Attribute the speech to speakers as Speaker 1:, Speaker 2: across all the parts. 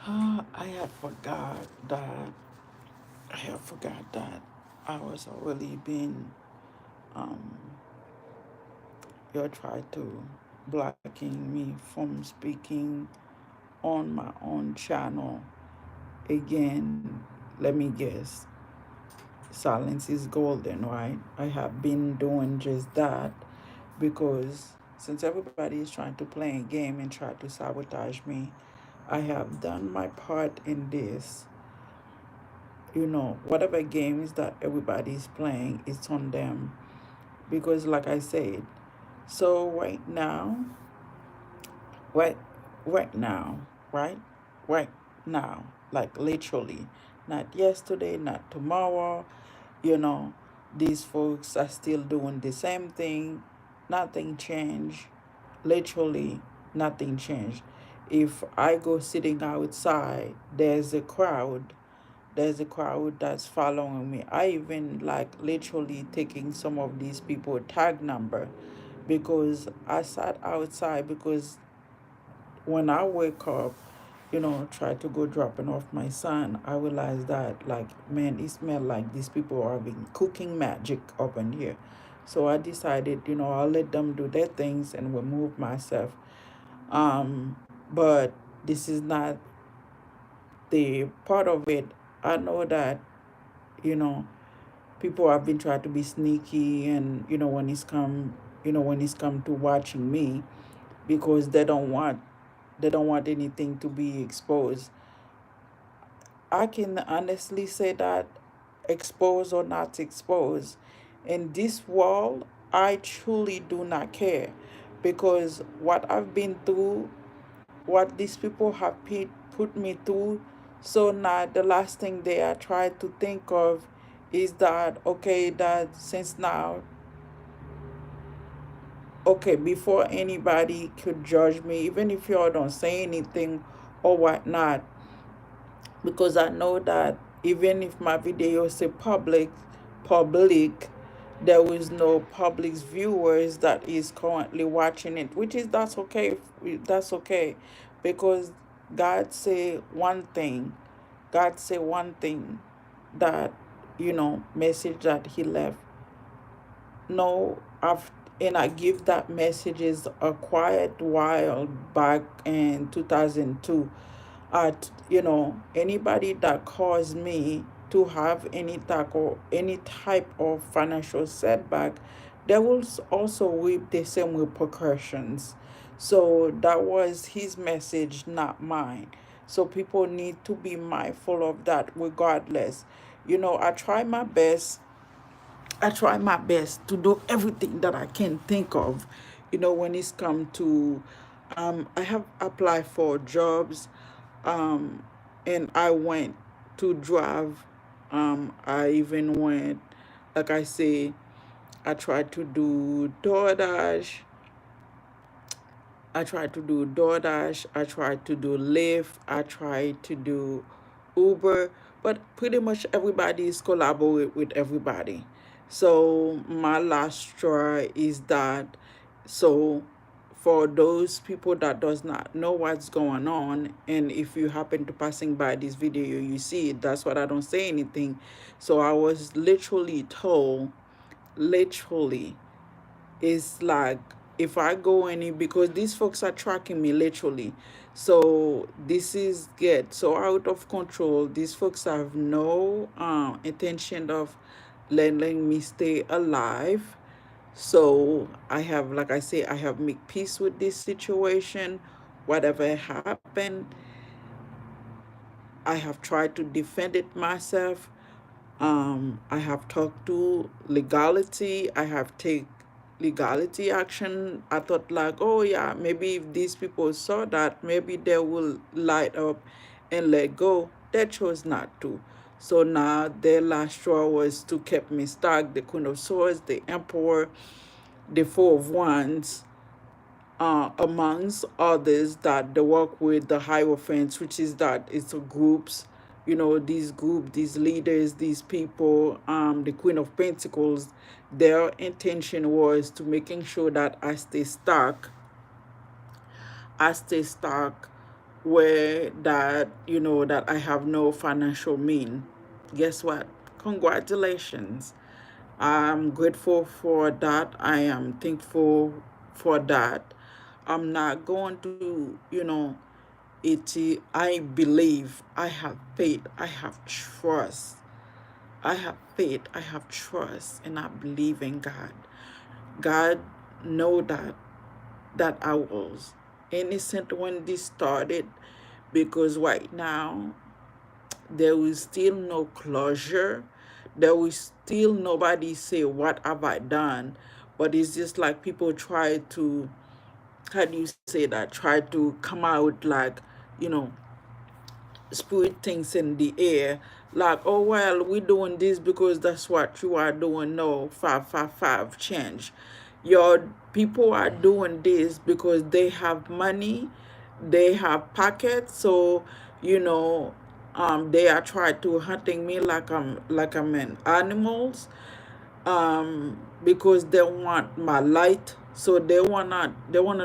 Speaker 1: I had forgot that I was already been um you tried to blocking me from speaking on my own channel again. Let me guess. Silence is golden, right? I have been doing just that because since everybody is trying to play a game and try to sabotage me, I have done my part in this. Whatever games that everybody is playing, it's on them. Because, like I said, so right, right now, right, right now, like literally, not yesterday, not tomorrow, you know, these folks are still doing the same thing. Nothing changed. Literally, nothing changed. If I go sitting outside, there's a crowd that's following me. I even like literally taking some of these people tag number because I sat outside because when I wake up, try to go dropping off my son, I realized that like man, it smelled like these people are having cooking magic up in here. So I decided, I'll let them do their things and remove myself. But this is not the part of it. I know that, you know, people have been trying to be sneaky and when it's come to watching me because they don't want anything to be exposed. I can honestly say that exposed or not exposed in this world, I truly do not care because what I've been through, what these people have put me through. So now the last thing they are trying to think of is that okay, that since now, okay, before anybody could judge me, even if y'all don't say anything or whatnot, because I know that even if my video say public, there is no public viewers that is currently watching it, which is that's okay. That's okay, because God say one thing. God say one thing that message that He left. No, and I give that messages a quiet while back in 2002. Anybody that caused me to have any type of financial setback, they will also reap the same repercussions. So that was his message, not mine. So people need to be mindful of that regardless. I try my best to do everything that I can think of, when it's come to, I have applied for jobs, um, and I went to drive. I even went, like I say, I tried to do DoorDash. I tried to do DoorDash. I tried to do Lyft. I tried to do Uber. But pretty much everybody is collaborate with everybody. So my last straw is that. So for those people that does not know what's going on, and if you happen to passing by this video, you see it. That's what I don't say anything. So I was literally told, literally, it's like if I go any, because these folks are tracking me literally. So this is get so out of control. These folks have no intention of letting me stay alive. So I have, like I say, I have make peace with this situation. Whatever happened, I have tried to defend it myself. I have talked to legality. I have take legality action. I thought like, oh yeah, maybe if these people saw that, maybe they will light up and let go. They chose not to. So now their last straw was to keep me stuck. The Queen of Swords, the Emperor, the Four of Wands, amongst others that they work with the Hierophants, which is that it's a groups, these leaders, these people, the Queen of Pentacles, their intention was to making sure that I stay stuck where that, that I have no financial mean. Guess what? Congratulations. I'm grateful for that. I am thankful for that. I'm not going to, I believe, I have faith, I have trust. I have faith, I have trust, and I believe in God. God know that I was innocent when this started, because right now there is still no closure. There is still nobody say what have I done, but it's just like people try to, how do you say that? Try to come out like, you know, spirit things in the air, like, oh well, we're doing this because that's what you are doing. No, 555 change. Your people are doing this because they have money, they have pockets. So, you know, they are trying to hunting me like I'm an animals, because they want my light. So they wanna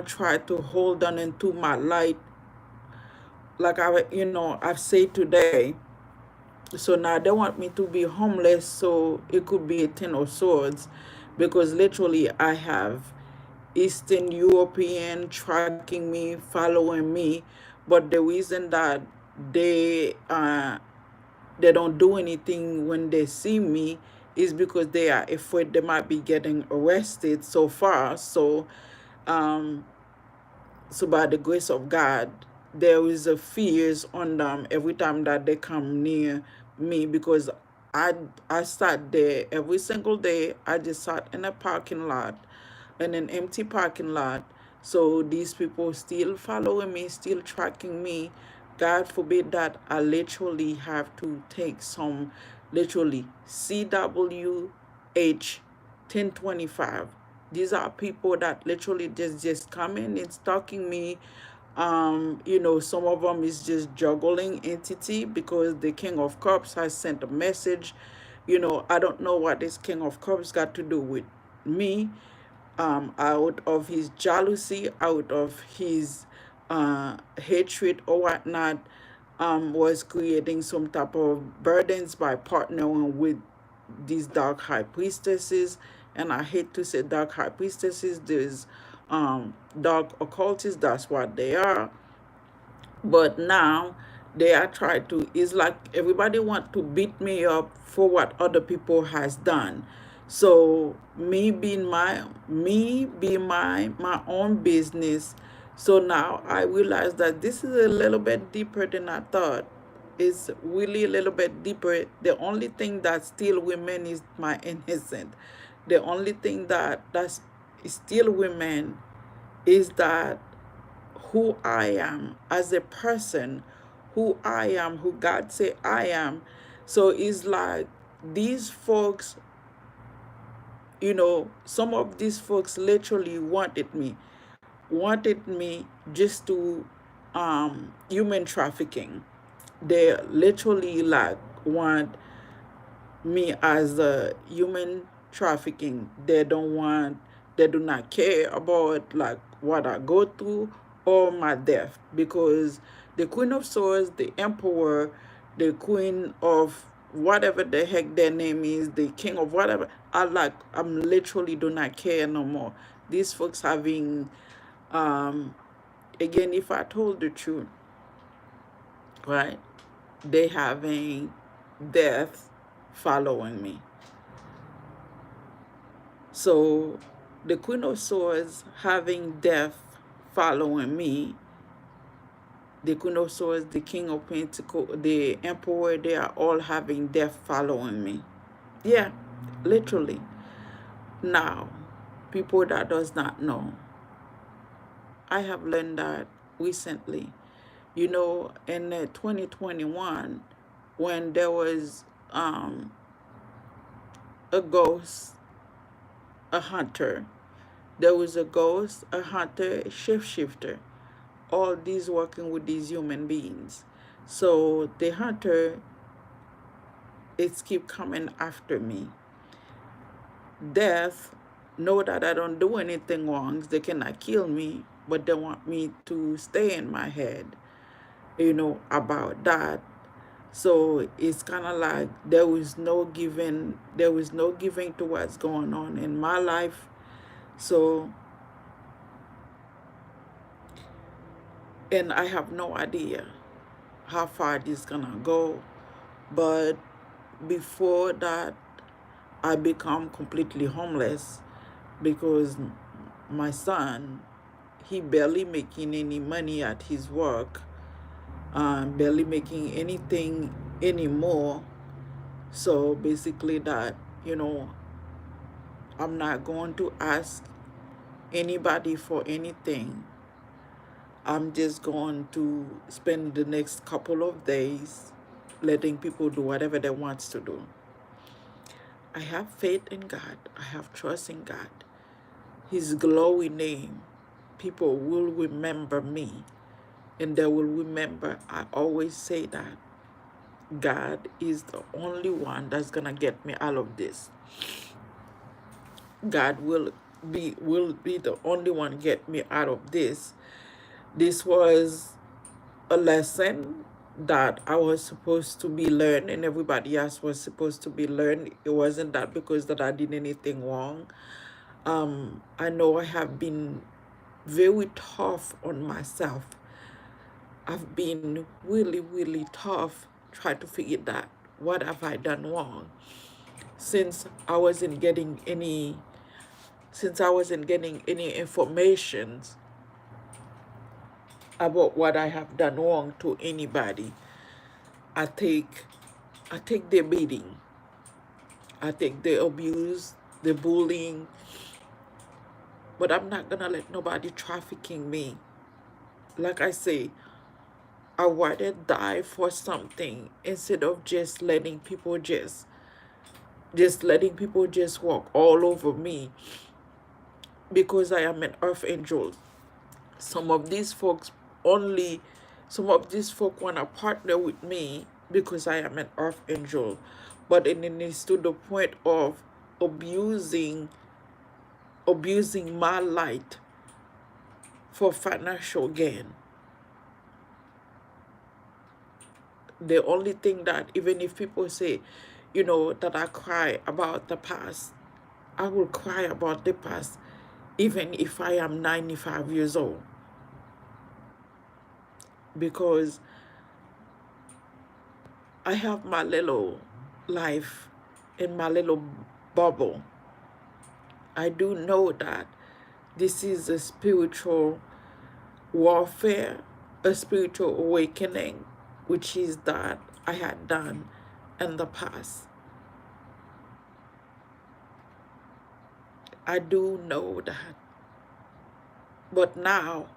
Speaker 1: try to hold on into my light, like I've said today. So now they want me to be homeless, so it could be a ten of swords, because literally I have Eastern European tracking me, following me. But the reason that they uh they don't do anything when they see me is because they are afraid they might be getting arrested so far. Um so by the grace of God, there is a fears on them every time that they come near me, because I I sat there every single day. I just sat in a parking lot, in an empty parking lot. So these people still following me, still tracking me. God forbid that I literally have to take some, literally CWH 1025. These are people that literally just coming and stalking me. Some of them is just juggling entity, because the King of Cups has sent a message. I don't know what this King of Cups got to do with me. Out of his jealousy, out of his hatred or whatnot, was creating some type of burdens by partnering with these dark high priestesses. And I hate to say dark high priestesses, there's dark occultists, that's what they are. But now they are trying to, it's like everybody want to beat me up for what other people has done. So me being my own business. So now I realize that this is a little bit deeper than I thought. It's really a little bit deeper. The only thing that still remains is my innocence. The only thing that's still remain is that who I am as a person, who I am, who God say I am. So it's like these folks, some of these folks literally wanted me just to human trafficking. They literally like want me as a human trafficking. They do not care about like what I go through or my death, because the Queen of Swords, the Emperor, the Queen of whatever the heck their name is, the King of whatever, I'm literally do not care no more. These folks having, um again, if I told the truth, right, they having death following me. So the Queen of Swords having death following me, the Queen of Swords, the King of Pentacles, the Emperor, they are all having death following me. Yeah, literally. Now, people that does not know, I have learned that recently. In 2021, when there was a ghost, a hunter, there was a ghost, a hunter, a shapeshifter, all these working with these human beings. So the hunter, it's keep coming after me. Death know that I don't do anything wrong. They cannot kill me, but they want me to stay in my head. about that. So it's kind of like there was no giving to what's going on in my life. So, and I have no idea how far this is gonna go. But before that, I become completely homeless because my son, he barely making any money at his work, barely making anything anymore. So basically that, you know, I'm not going to ask anybody for anything. I'm just going to spend the next couple of days letting people do whatever they want to do. I have faith in God. I have trust in God. His glory name. People will remember me, and they will remember. I always say that God is the only one that's gonna get me out of this. God will be the only one get me out of this. This was a lesson that I was supposed to be learned and everybody else was supposed to be learned. It wasn't that because that I did anything wrong. I know I have been very tough on myself. I've been really, really tough trying to figure that what have I done wrong since I wasn't getting any information about what I have done wrong to anybody. I take I take the beating. I take the abuse, the bullying, but I'm not gonna let nobody trafficking me. Like I say, I rather die for something instead of just letting people just walk all over me because I am an earth angel. Some of these folks only some of these folk wanna partner with me because I am an earth angel. But it is to the point of abusing my light for financial gain. The only thing that, even if people say, that I cry about the past, I will cry about the past even if I am 95 years old, because I have my little life in my little bubble. I do know that this is a spiritual warfare, a spiritual awakening, which is that I had done in the past. I do know that. But now,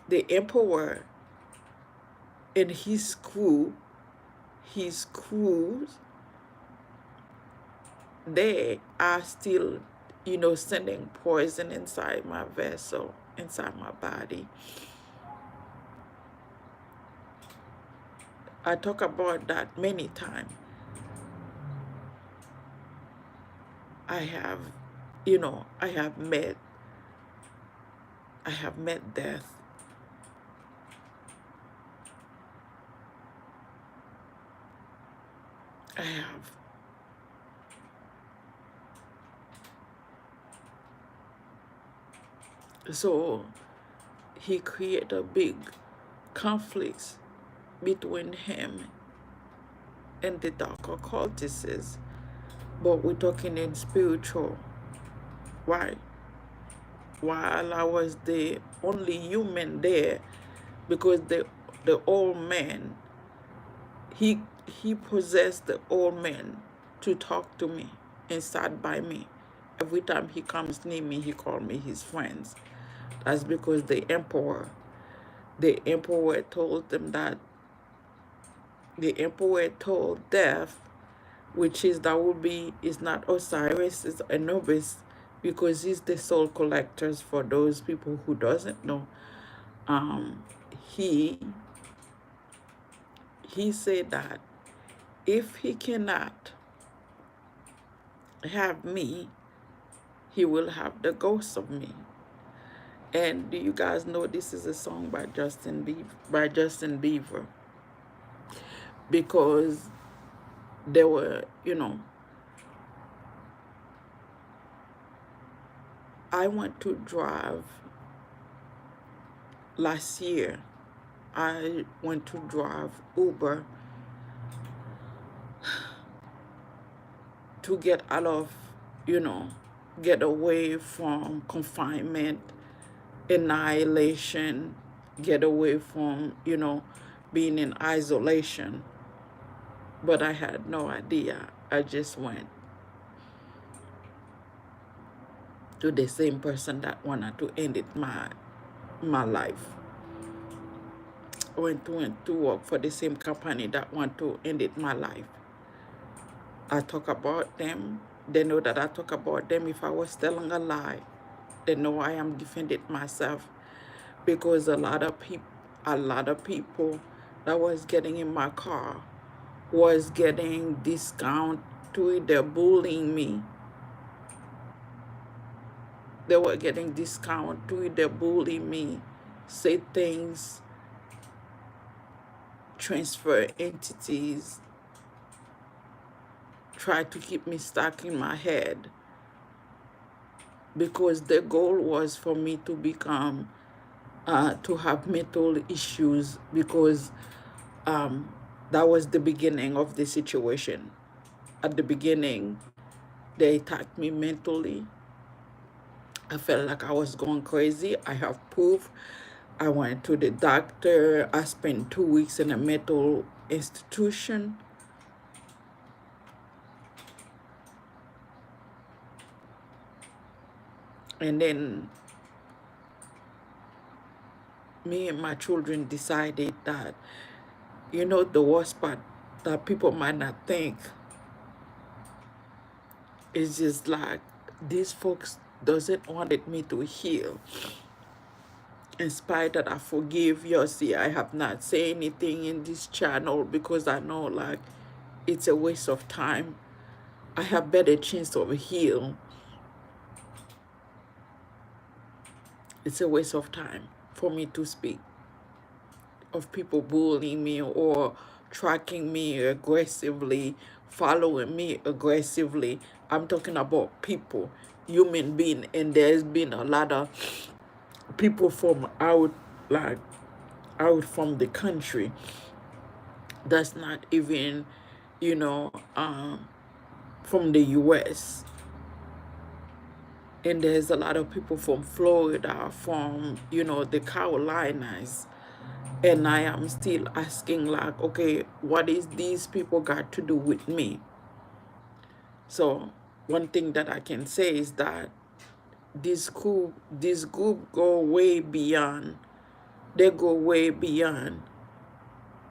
Speaker 1: the emperor and his crews, they are still, sending poison inside my vessel, inside my body. I talk about that many times. I have, I have met death. I have. So he created a big conflict between him and the dark occultists. But we're talking in spiritual. Why? While I was the only human there, because the old man, he possessed the old man to talk to me and sat by me. Every time he comes near me, he called me his friends. That's because the emperor told them that the emperor told death, which is not Osiris, it's Anubis, because he's the soul collectors. For those people who doesn't know, um, he said that if he cannot have me, he will have the ghost of me. And do you guys know this is a song by Justin Bieber? Because there were, I went to drive last year. I went to drive Uber to get out of, you know, get away from confinement, annihilation, get away from, being in isolation. But I had no idea. I just went to the same person that wanted to end it my life. Went to work for the same company that want to end it my life. I talk about them. They know that I talk about them. If I was telling a lie, they know I am defending myself, because a lot of people that was getting in my car was getting discount to it. They're bullying me. They were getting discount to it. They're bullying me, say things, transfer entities, try to keep me stuck in my head, because the goal was for me to become, to have mental issues, because that was the beginning of the situation. At the beginning, they attacked me mentally. I felt like I was going crazy. I have proof. I went to the doctor. I spent 2 weeks in a mental institution. And then me and my children decided that, the worst part that people might not think is just like, these folks doesn't wanted me to heal. In spite that I forgive Yossi, I have not said anything in this channel, because I know like it's a waste of time. I have better chance of heal. It's a waste of time for me to speak of people bullying me or tracking me aggressively, following me aggressively. I'm talking about people, human being, and there's been a lot of people from out from the country that's not even, from the US. And there's a lot of people from Florida, from, the Carolinas. And I am still asking, like, okay, what is these people got to do with me? So one thing that I can say is that this group go way beyond. They go way beyond.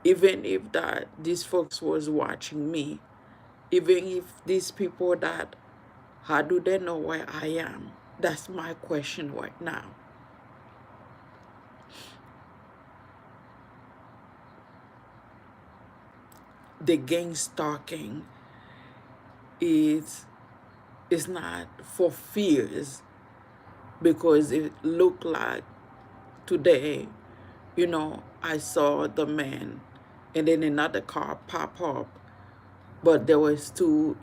Speaker 1: Even if that these folks was watching me, even if these people that, how do they know where I am? That's my question right now. The gang stalking is not for fears, because it looked like today, I saw the man and then another car pop up, but there was two,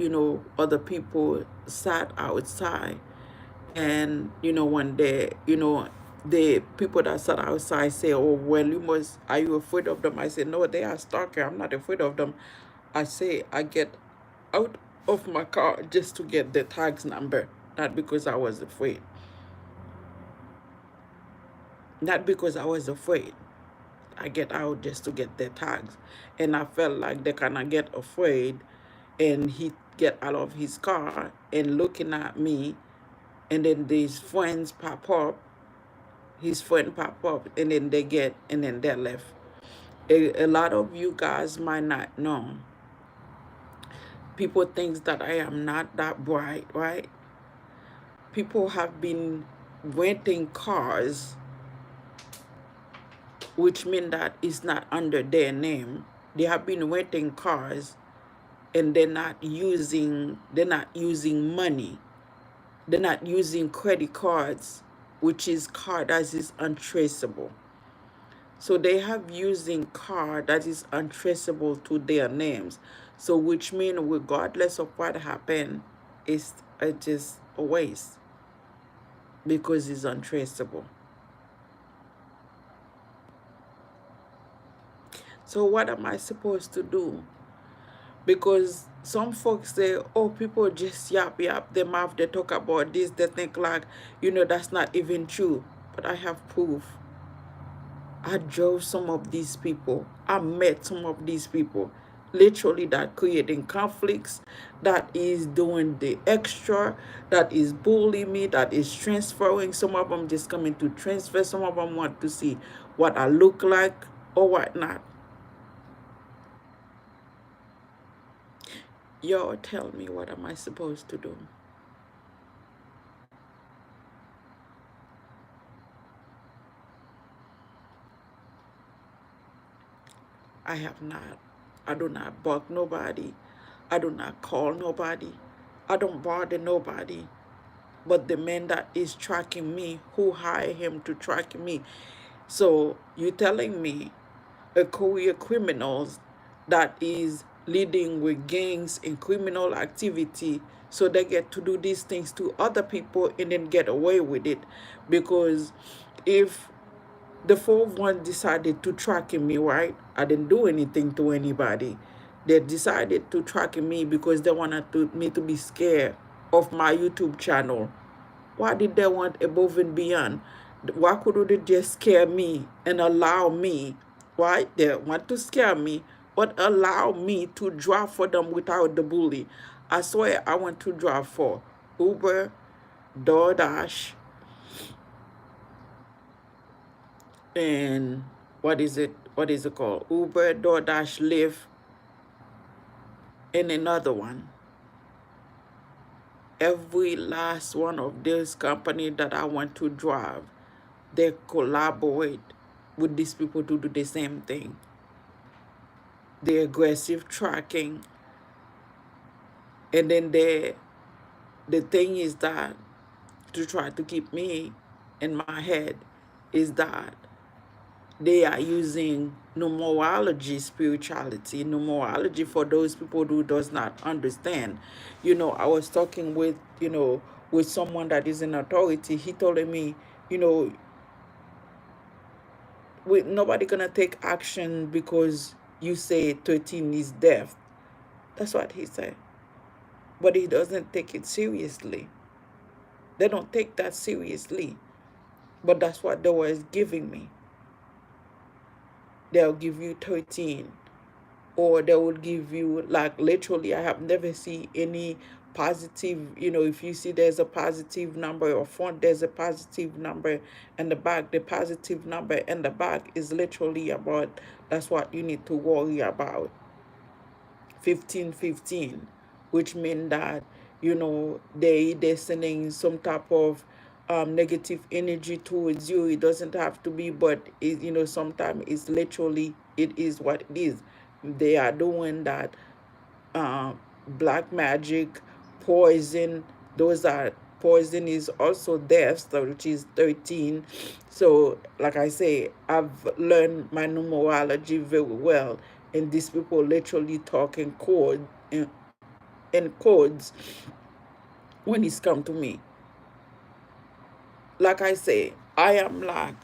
Speaker 1: other people sat outside. And, when the people that sat outside say, oh, well, are you afraid of them? I say, no, they are stalker. I'm not afraid of them. I say, I get out of my car just to get the tags number, not because I was afraid. Not because I was afraid. I get out just to get their tags. And I felt like they kind of get afraid, and he get out of his car and looking at me, and then these friends pop up, his friend pop up, and then they left. A lot of you guys might not know. People think that I am not that bright, right? People have been renting cars, which mean that it's not under their name. They have been renting cars, and they're not using money. They're not using credit cards. which is car that is untraceable. So they have using car that is untraceable to their names. So which means regardless of what happened, it's just a waste because it's untraceable. So what am I supposed to do? Because some folks say, oh, people just yap their mouth, they talk about this, they think like, that's not even true. But I have proof. I drove some of these people. I met some of these people. Literally, that creating conflicts, that is doing the extra, that is bullying me, that is transferring. Some of them just coming to transfer. Some of them want to see what I look like or whatnot. Y'all tell me, what am I supposed to do? I have not. I do not bug nobody. I do not call nobody. I don't bother nobody. But the man that is tracking me, who hired him to track me. So you telling me a career criminals that is leading with gangs and criminal activity, so they get to do these things to other people and then get away with it? Because if the 401 decided to track me, right? I didn't do anything to anybody. They decided to track me because they wanted me to be scared of my YouTube channel. Why did they want above and beyond? Why couldn't they just scare me and allow me, right? They want to scare me, but allow me to drive for them without the bully. I swear I want to drive for Uber, DoorDash, and what is it? What is it called? Uber, DoorDash, Lyft, and another one. Every last one of those companies that I want to drive, they collaborate with these people to do the same thing. The aggressive tracking, and then the thing is that to try to keep me in my head is that they are using numerology spirituality. Numerology, for those people who does not understand, I was talking with with someone that is in authority. He told me, you know nobody gonna take action because you say 13 is death. That's what he said. But he doesn't take it seriously. They don't take that seriously. But that's what they was giving me. They'll give you 13, or they will give you, like, literally, I have never seen any positive. If you see there's a positive number or front, there's a positive number, and the back, the positive number and the back is literally about, that's what you need to worry about. 1515, which mean that they're sending some type of negative energy towards you. It doesn't have to be, but sometimes it's literally, it is what it is. They are doing that, uh, black magic, poison. Those are, poison is also death, so which is 13. So like I say, I've learned my numerology very well, and these people literally talk in code, in codes when it's come to me. Like I say, I am like,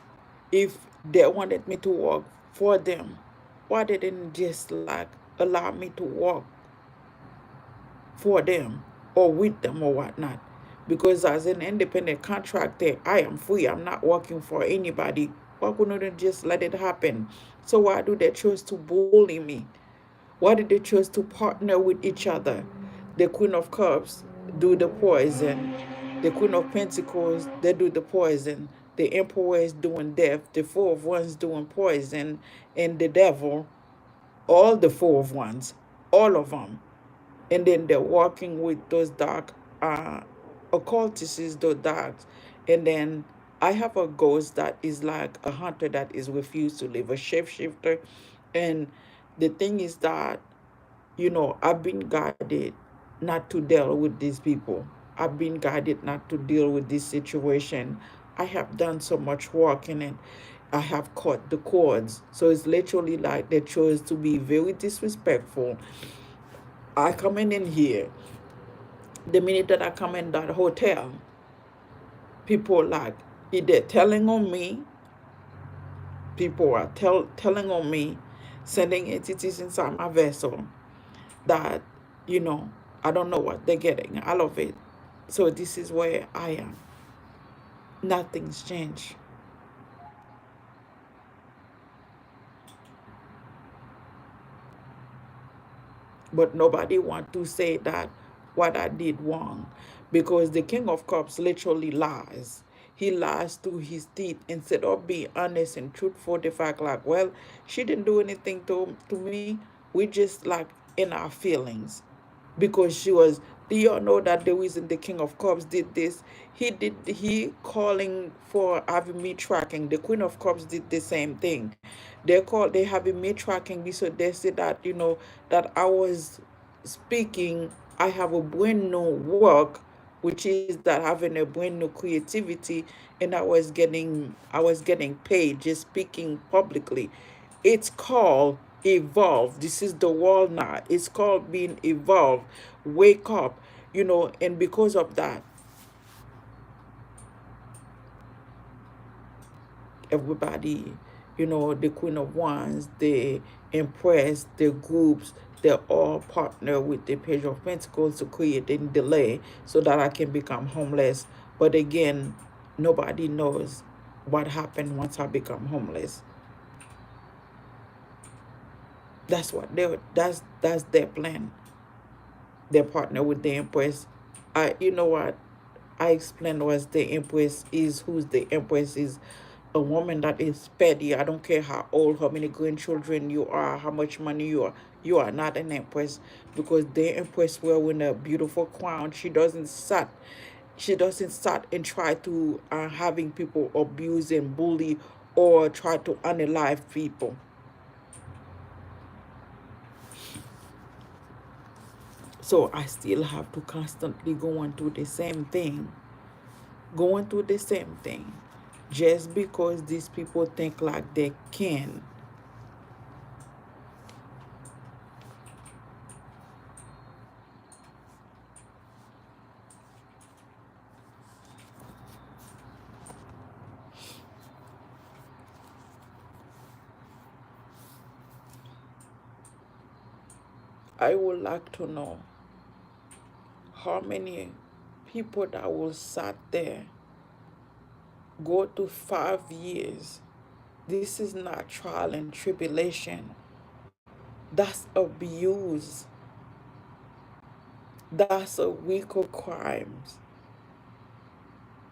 Speaker 1: if they wanted me to work for them, why they didn't just like allow me to work for them or with them or whatnot? Because as an independent contractor, I am free. I'm not working for anybody. Why couldn't they just let it happen? So why do they choose to bully me? Why did they choose to partner with each other? The Queen of Cups do the poison. The Queen of Pentacles, they do the poison. The Emperor is doing death. The Four of Wands doing poison. And the Devil, all the Four of Wands, all of them. And then they're working with those dark occultists, those darks. And then I have a ghost that is like a hunter that is refused to live, a shapeshifter. And the thing is that, I've been guided not to deal with these people. I've been guided not to deal with this situation. I have done so much work in it. I have caught the chords. So it's literally like they chose to be very disrespectful. I come in here. The minute that I come in that hotel, people like either telling on me, people are telling on me, sending entities inside my vessel that, you know, I don't know what they're getting out of it. So this is where I am. Nothing's changed. But nobody want to say that what I did wrong, because the King of Cups literally lies. He lies through his teeth instead of being honest and truthful. The fact like, well, she didn't do anything to me. We just like in our feelings, because she was, do you know that the reason the King of Cups did this, he calling for having me tracking. The Queen of Cups did the same thing. They having me tracking me, so they said that, you know, that I was speaking, I have a brand new work, which is that having a brand new creativity, and I was getting paid just speaking publicly. It's called evolve. This is the world now. It's called being evolved. Wake up, and because of that, everybody, the Queen of Wands, the Empress, the groups, they're all partner with the Page of Pentacles to create a delay so that I can become homeless. But again, nobody knows what happened once I become homeless. That's their plan. They partner with the Empress. You know what? I explained what the Empress is. Who's the Empress is? A woman that is petty. I don't care how old, how many grandchildren you are, how much money you are. You are not an Empress, because the Empress wearing a beautiful crown. She doesn't sat. She doesn't start and try to having people abuse and bully or try to unalive people. So I still have to constantly going through the same thing, just because these people think like they can. I would like to know how many people that will sat there, go to 5 years. This is not trial and tribulation. That's abuse. That's a weaker crimes.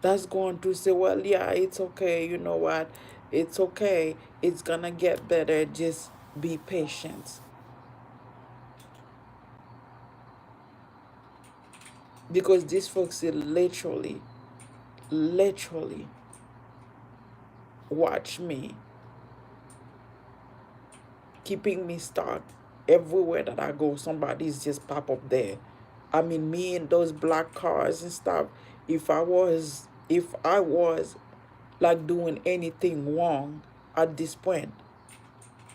Speaker 1: That's going to say, well, yeah, it's okay. You know what? It's okay. It's gonna get better. Just be patient. Because these folks are literally watch me, keeping me stuck. Everywhere that I go, somebody's just pop up there. I mean, me in those black cars and stuff. If I was like doing anything wrong at this point,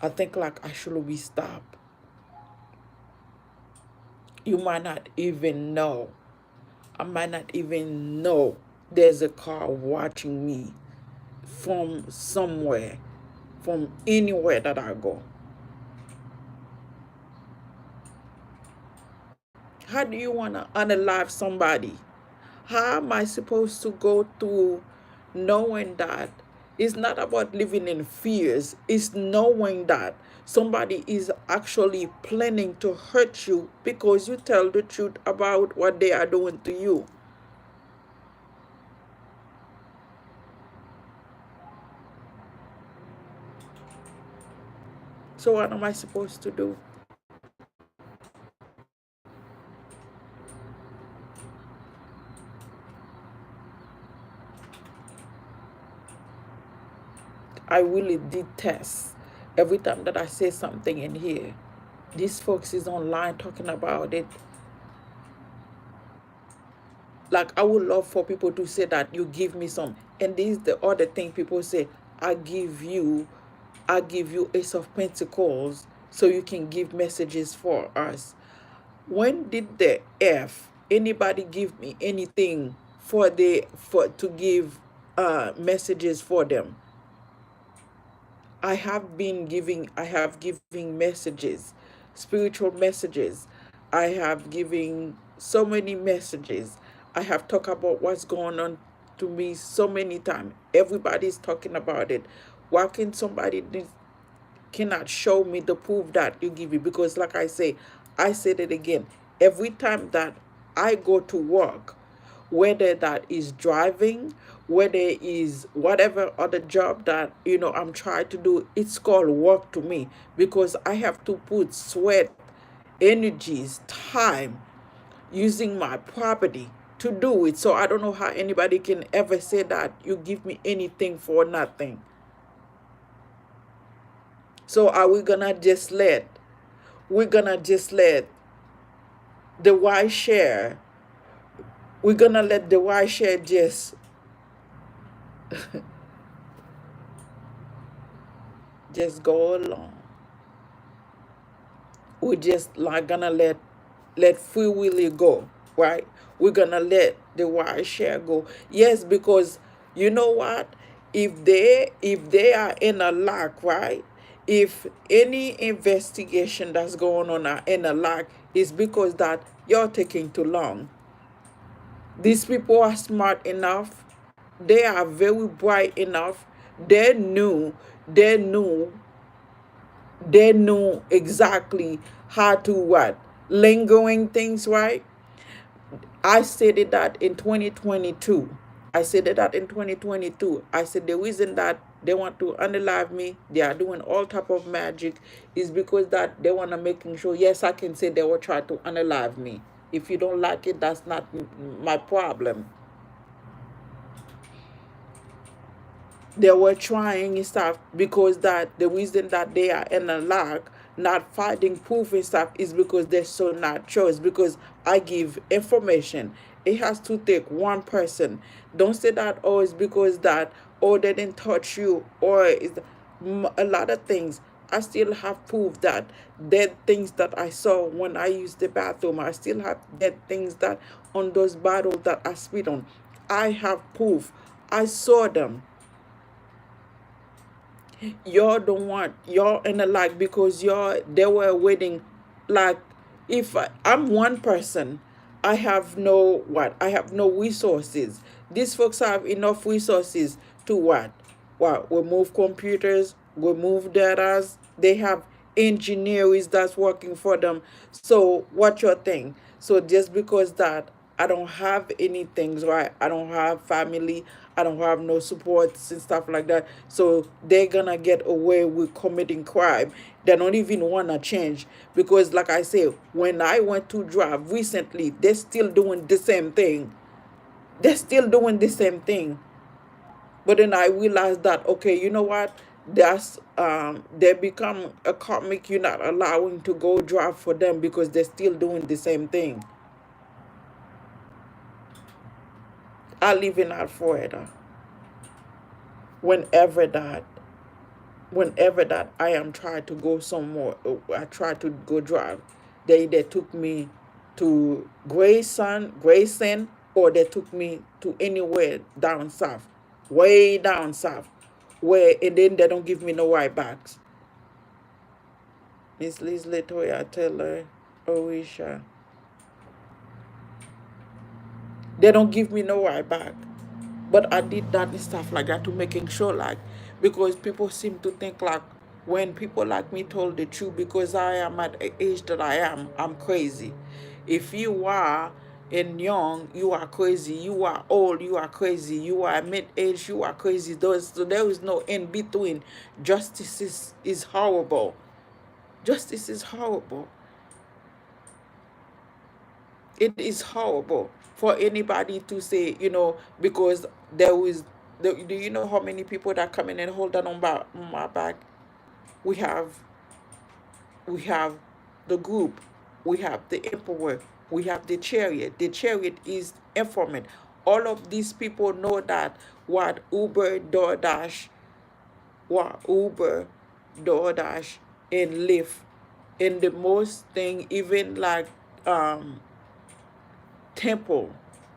Speaker 1: I think like I should be stopped. You might not even know. I might not even know there's a car watching me from somewhere, from anywhere that I go. How do you want to unalive somebody? How am I supposed to go through knowing that it's not about living in fears? It's knowing that somebody is actually planning to hurt you because you tell the truth about what they are doing to you. So what am I supposed to do? I really detest every time that I say something in here. These folks is online talking about it. Like, I would love for people to say that you give me some And this is the other thing people say, I give you, I give you Ace of Pentacles so you can give messages for us. When did the F anybody give me anything for to give messages for them? I have giving messages, spiritual messages. I have giving so many messages. I have talked about what's going on to me so many times. Everybody's talking about it. Why can somebody cannot show me the proof that you give me? Because like I said it again, every time that I go to work, whether that is driving, whether is whatever other job that I'm trying to do, it's called work to me, because I have to put sweat, energies, time, using my property to do it. So I don't know how anybody can ever say that you give me anything for nothing. So are we gonna just let we're gonna just let the Y share we're gonna let the Y share just go along? We're just like gonna let free willy go, right? We're gonna let the Y share go. Yes, because you know what? If they are in a lack, right? If any investigation that's going on are in a lack, it's because that you're taking too long. These people are smart enough. They are very bright enough. They knew, they knew, they knew exactly how to what? Lingering things, right? I stated that in 2022. I said that in 2022. I said the reason that they want to unalive me, they are doing all type of magic, is because that they want to making sure, yes, I can say they will try to unalive me. If you don't like it, that's not my problem. They were trying and stuff, because that the reason that they are in a lack, not finding proof and stuff, is because they're so not sure. It's because I give information. It has to take one person. Don't say that, oh, it's because that, oh, they didn't touch you, or is a lot of things. I still have proof that dead things that I saw when I used the bathroom. I still have dead things that on those bottles that I spit on. I have proof. I saw them. Y'all don't want, y'all in the like, because y'all they were waiting. Like, if I'm one person, I have no what, I have no resources. These folks have enough resources to what remove computers, remove data. They have engineers that's working for them. So what your thing? So just because that I don't have anything, right? I don't have family, I don't have no supports and stuff like that. So they're gonna get away with committing crime. They don't even wanna change, because like I say, when I went to drive recently, they're still doing the same thing. They're still doing the same thing. But then I realized that, okay, you know what? That's they become a comic. You're not allowing to go drive for them because they're still doing the same thing. I live in Alpharetta. Whenever that, whenever that I am trying to go somewhere, I try to go drive. They took me to Grayson, or they took me to anywhere down south, way down south, where and then they don't give me no ride backs. Miss Liz Latoya Taylor, Orisha. They don't give me no ride back. But I did that and stuff like that to making sure, like, because people seem to think like when people like me told the truth, because I am at the age that I am, I'm crazy. If you are in young, you are crazy. You are old, you are crazy. You are mid age, you are crazy. So there is no in between. Justice is horrible. Justice is horrible. It is horrible for anybody to say, because there was, do you know how many people that come in and hold on my back? We have, we have the group, we have the emperor, we have the chariot. The chariot is informant. All of these people know that what Uber, DoorDash, and Lyft, and the most thing, even like um, temple.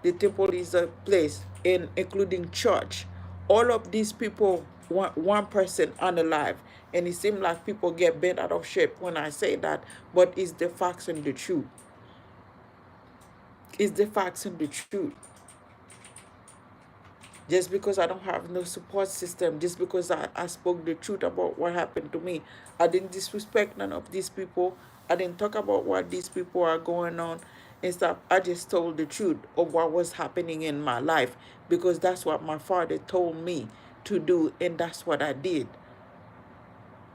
Speaker 1: The temple is a place, in including church. All of these people want one person unalive, and it seems like people get bent out of shape when I say that, but it's the facts and the truth. It's the facts and the truth. Just because I don't have no support system, just because I spoke the truth about what happened to me. I didn't disrespect none of these people. I didn't talk about what these people are going on and stuff. I just told the truth of what was happening in my life, because that's what my father told me to do, and that's what I did.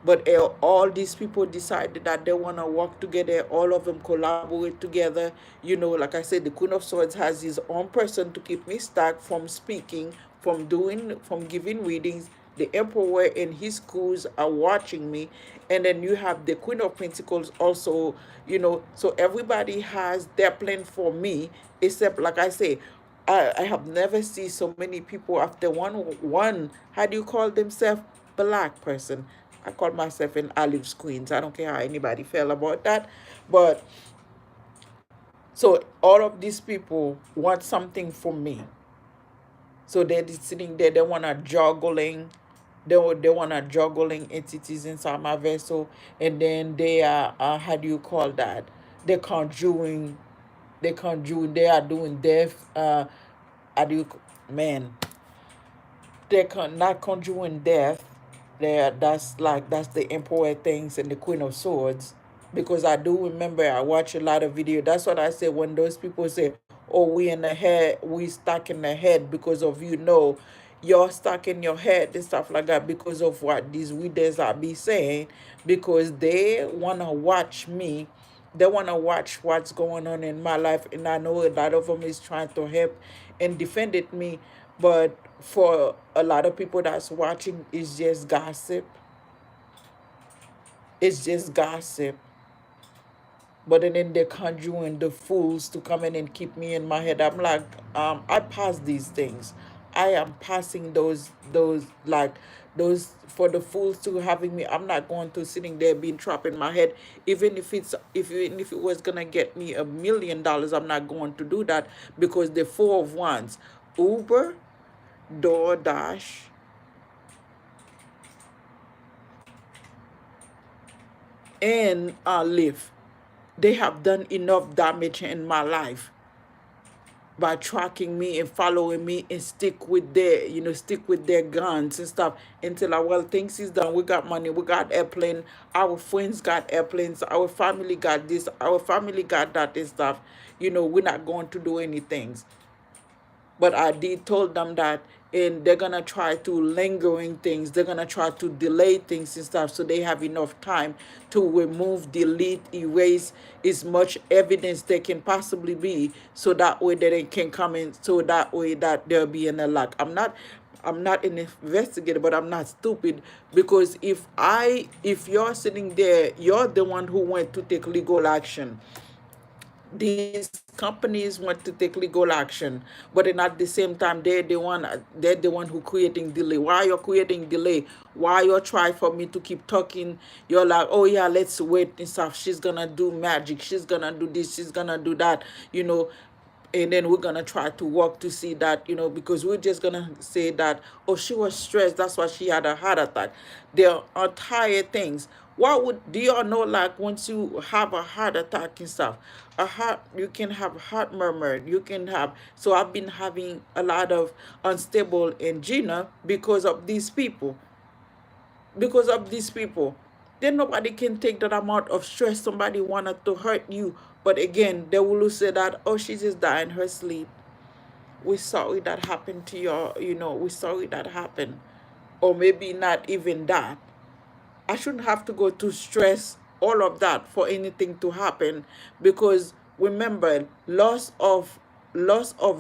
Speaker 1: But all these people decided that they want to work together. All of them collaborate together. Like I said, the Queen of Swords has his own person to keep me stuck from speaking, from giving readings. The Emperor and his crews are watching me. And then you have the Queen of Pentacles also, so everybody has their plan for me, except, like I say, I have never seen so many people after one, how do you call themselves? Black person. I call myself an olive queens. I don't care how anybody feel about that. But so all of these people want something from me. So they're just sitting there, they wanna juggling entities inside my vessel, and then they are how do you call that? They're conjuring, they are doing death, how do you, man, not conjuring death. That's the important things and the Queen of Swords. Because I do remember I watch a lot of video. That's what I say when those people say, "Oh, we stuck in the head because of you're stuck in your head and stuff like that because of what these readers are be saying, because they wanna watch me." They want to watch what's going on in my life, and I know a lot of them is trying to help and defend it me. But for a lot of people that's watching, it's just gossip. It's just gossip. But then they're conjuring the fools to come in and keep me in my head. I'm like, I pass these things. I am passing those for the fools to having me. I'm not going to sitting there being trapped in my head. Even if it was gonna get me $1 million, I'm not going to do that, because the four of wands, Uber, DoorDash, and Lyft, they have done enough damage in my life by tracking me and following me and stick with their guns and stuff until things is done. We got money, we got airplane, our friends got airplanes, our family got this, our family got that and stuff. We're not going to do anything. But I did told them that, and they're gonna try to lingering things, they're gonna try to delay things and stuff, so they have enough time to remove, delete, erase as much evidence they can possibly be, so that way that it can come in, so that way that there'll be an luck. I'm not an investigator, but I'm not stupid, because if you're sitting there, you're the one who went to take legal action. These companies want to take legal action, but then at the same time, they're the one who creating delay. Why you're creating delay? Why you're trying for me to keep talking? You're like, oh yeah, let's wait and stuff. She's gonna do magic, she's gonna do this, she's gonna do that, and then we're gonna try to work to see that, because we're just gonna say that, oh, she was stressed, that's why she had a heart attack. There are entire things. What would do y'all know, like, once you have a heart attack and stuff, you can have heart murmur, you can have, so I've been having a lot of unstable angina because of these people. Then nobody can take that amount of stress. Somebody wanted to hurt you, but again, they will say that, oh, she just died in her sleep. We're sorry that happened to we're sorry that happened. Or maybe not even that. I shouldn't have to go to stress all of that for anything to happen, because remember, loss of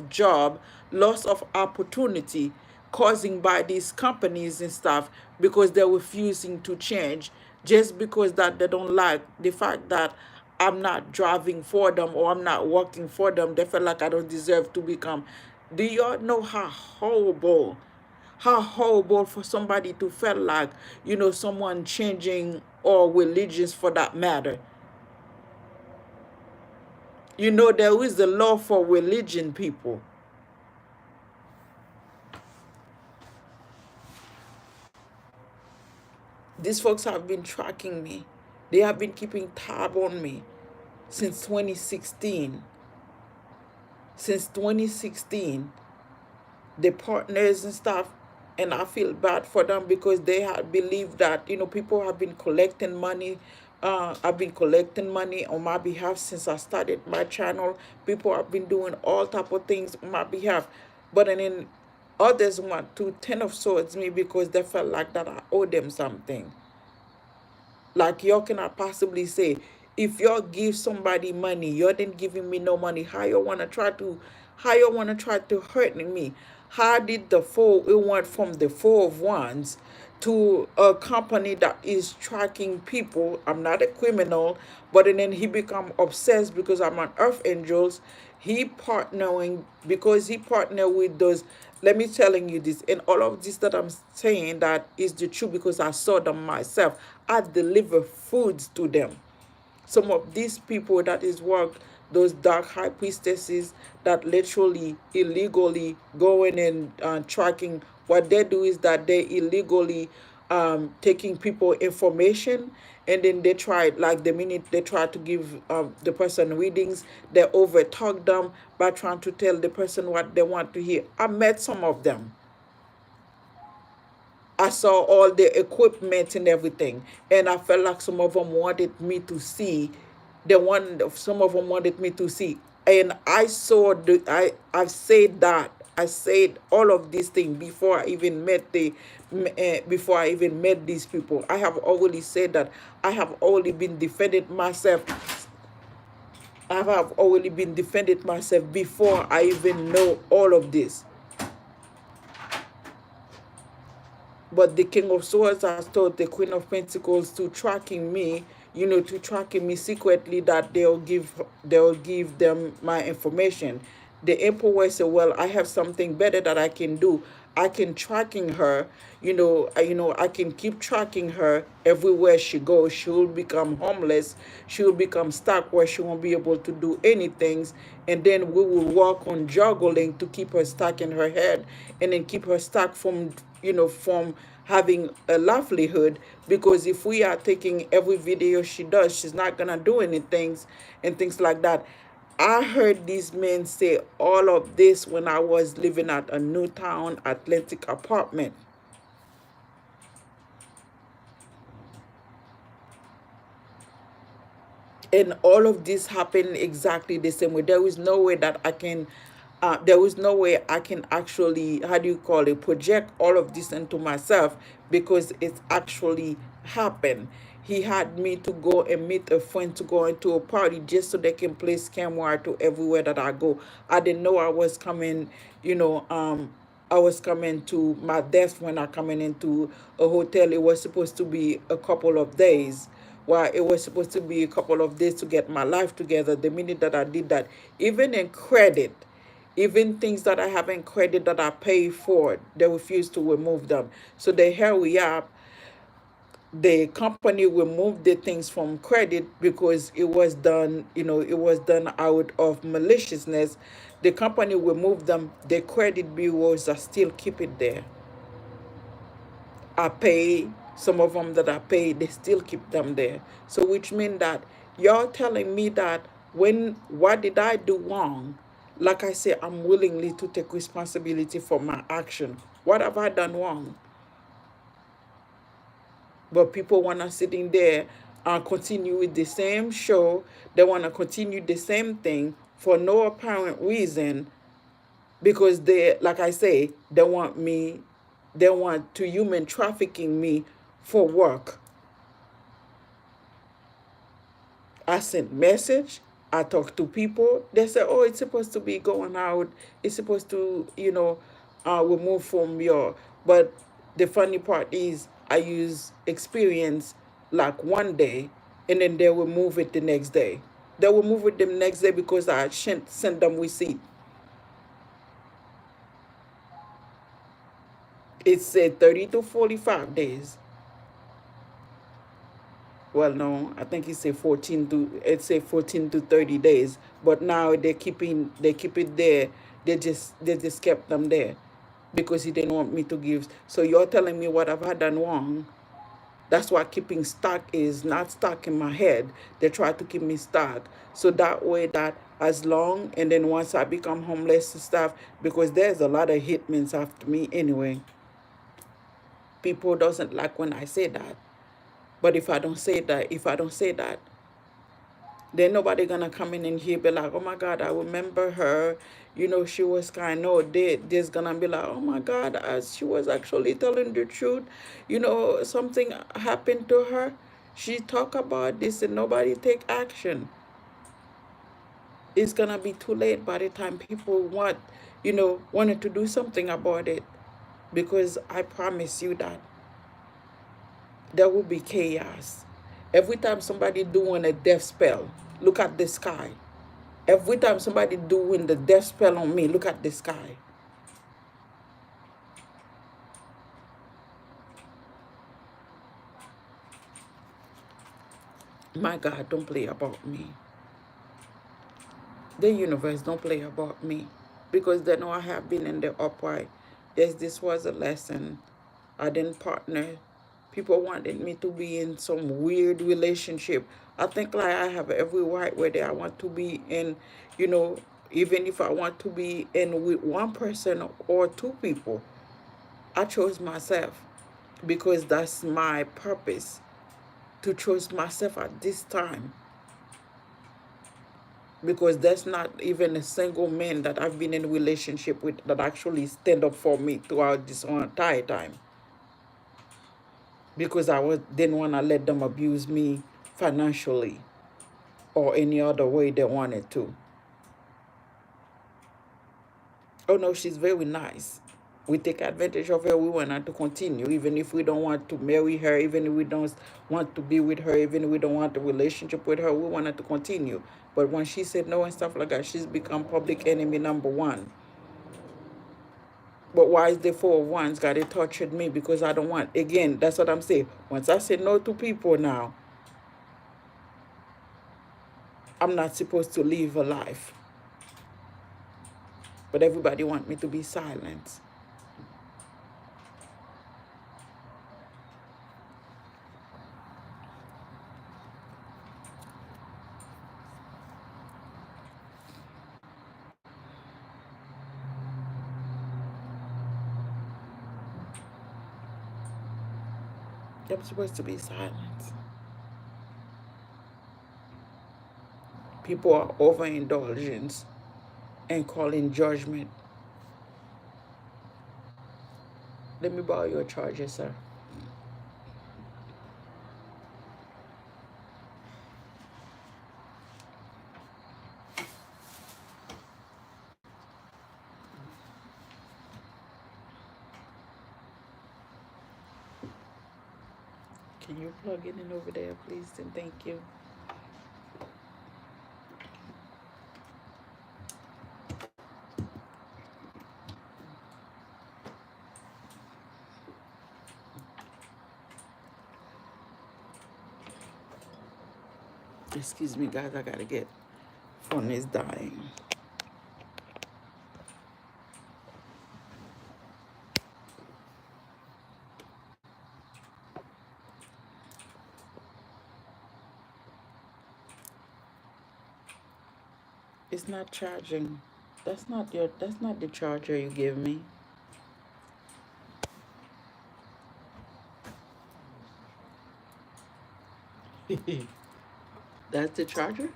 Speaker 1: job, loss of opportunity causing by these companies and stuff, because they're refusing to change, just because that they don't like the fact that I'm not driving for them or I'm not working for them. They feel like I don't deserve to become. Do y'all know how horrible How horrible for somebody to feel like, someone changing all religions for that matter. There is the law for religion, people. These folks have been tracking me. They have been keeping tab on me since 2016. Since 2016, the partners and stuff, and I feel bad for them because they had believed that, people have been collecting money. I've been collecting money on my behalf since I started my channel. People have been doing all type of things on my behalf. But then others want to ten of swords me because they felt like that I owe them something. Like, y'all cannot possibly say, if y'all give somebody money, y'all didn't giving me no money. How you wanna try to hurt me? How did the four it went from the four of wands to a company that is tracking people? I'm not a criminal, but then he become obsessed because I'm an earth angels. He partnering because he partner with those. Let me telling you this, and all of this that I'm saying that is the truth because I saw them myself. I deliver foods to them. Some of these people that is work, those dark high priestesses that literally illegally going and tracking, what they do is that they illegally taking people information, and then they try, like the minute they try to give the person readings, they over talk them by trying to tell the person what they want to hear. I met some of them. I saw all the equipment and everything, and I felt like some of them wanted me to see. Some of them wanted me to see, and I saw I said that I said all of these things before I even met before I even met these people. I have already said that I have already been defended myself. I have already been defended myself before I even know all of this. But the King of Swords has told the Queen of Pentacles to tracking me, to tracking me secretly, that they'll give them my information. The Emperor said, "Well, I have something better that I can do. I can tracking her. I can keep tracking her everywhere she goes. She will become homeless. She will become stuck where she won't be able to do anything, and then we will work on juggling to keep her stuck in her head, and then keep her stuck from having a livelihood, because if we are taking every video she does, she's not gonna do anything and things like that." I heard these men say all of this when I was living at a Newtown Atlantic apartment. And all of this happened exactly the same way. There is no way that I can there was no way I can actually, how do you call it, project all of this into myself, because it's actually happened. He had me to go and meet a friend to go into a party just so they can place camera to everywhere that I go. I didn't know I was coming, I was coming to my death when I coming into a hotel. It was supposed to be a couple of days. Well, it was supposed to be a couple of days to get my life together. The minute that I did that, even in credit, even things that I have in credit that I pay for, they refuse to remove them. So they hurry up. The company removed the things from credit because it was done out of maliciousness. The company removed them. The credit bureaus are still keep it there. I pay, some of them that I pay, they still keep them there. So which means that y'all telling me that what did I do wrong? Like I say, I'm willingly to take responsibility for my action. What have I done wrong? But people wanna sitting there and continue with the same show. They wanna continue the same thing for no apparent reason, because they, like I say, they want to human trafficking me for work. I sent message. I talk to people. They say, "Oh, it's supposed to be going out. It's supposed to, remove from your." But the funny part is, I use experience like one day, and then they will move it the next day. They will move it the next day because I sent them receipt. It said 30 to 45 days. Well, no, I think it say 14 to 30 days. But now they keep it there. They just kept them there because he didn't want me to give. So you're telling me what I've done wrong. That's why keeping stock is not stuck in my head. They try to keep me stuck. So that way that as long and then once I become homeless and stuff, because there's a lot of hitmen after me anyway. People doesn't like when I say that. But if I don't say that, then nobody gonna come in and here be like, oh my God, I remember her. She was kind. No, there's gonna be like, oh my God, she was actually telling the truth. Something happened to her. She talk about this and nobody take action. It's gonna be too late by the time people wanted to do something about it. Because I promise you that there will be chaos. Every time somebody doing a death spell, look at the sky. Every time somebody doing the death spell on me, look at the sky. My God, don't play about me. The universe don't play about me. Because they know I have been in the upright. Yes, this was a lesson. I didn't partner. People wanted me to be in some weird relationship. I think like I have every right whether I want to be in, you know, even if I want to be in with one person or two people. I chose myself because that's my purpose, to choose myself at this time, because there's not even a single man that I've been in a relationship with that actually stand up for me throughout this whole entire time, because didn't want to let them abuse me financially or any other way they wanted to. Oh no, she's very nice. We take advantage of her. We want her to continue, even if we don't want to marry her, even if we don't want to be with her, even if we don't want a relationship with her. We want her to continue. But when she said no and stuff like that, she's become public enemy number one. But why is the 4 of Wands got it tortured me? Because I don't want, again, that's what I'm saying. Once I say no to people now, I'm not supposed to live a life. But everybody want me to be silent. I'm supposed to be silent. People are overindulgence and calling judgment. Let me borrow your charger, sir. Can you plug it in over there, please? And thank you. Excuse me, guys. I gotta get. Phone is dying. It's not charging. That's not the charger you gave me. That's the charger?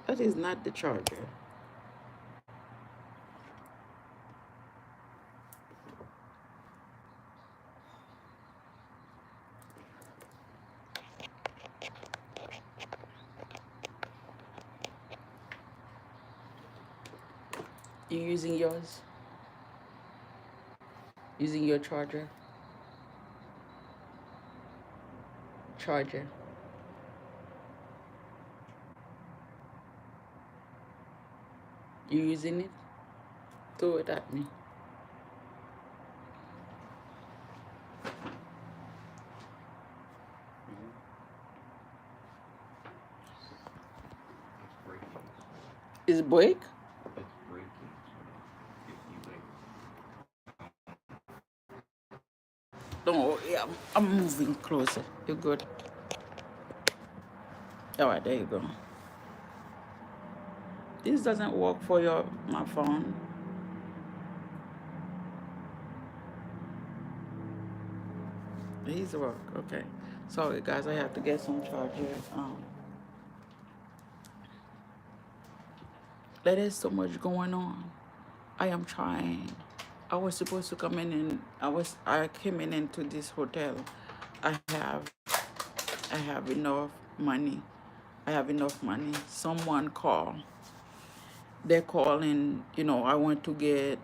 Speaker 1: That is not the charger. You using yours? Using your charger? Charger. You using it? Throw it at me. Is break? Don't worry, I'm moving closer. You're good. All right, there you go. This doesn't work for my phone. These work. Okay. Sorry, guys. I have to get some charger. There is so much going on. I am trying. I was supposed to come in and I came in into this hotel. I have I have enough money. I have enough money. Someone called. They're calling, I want to get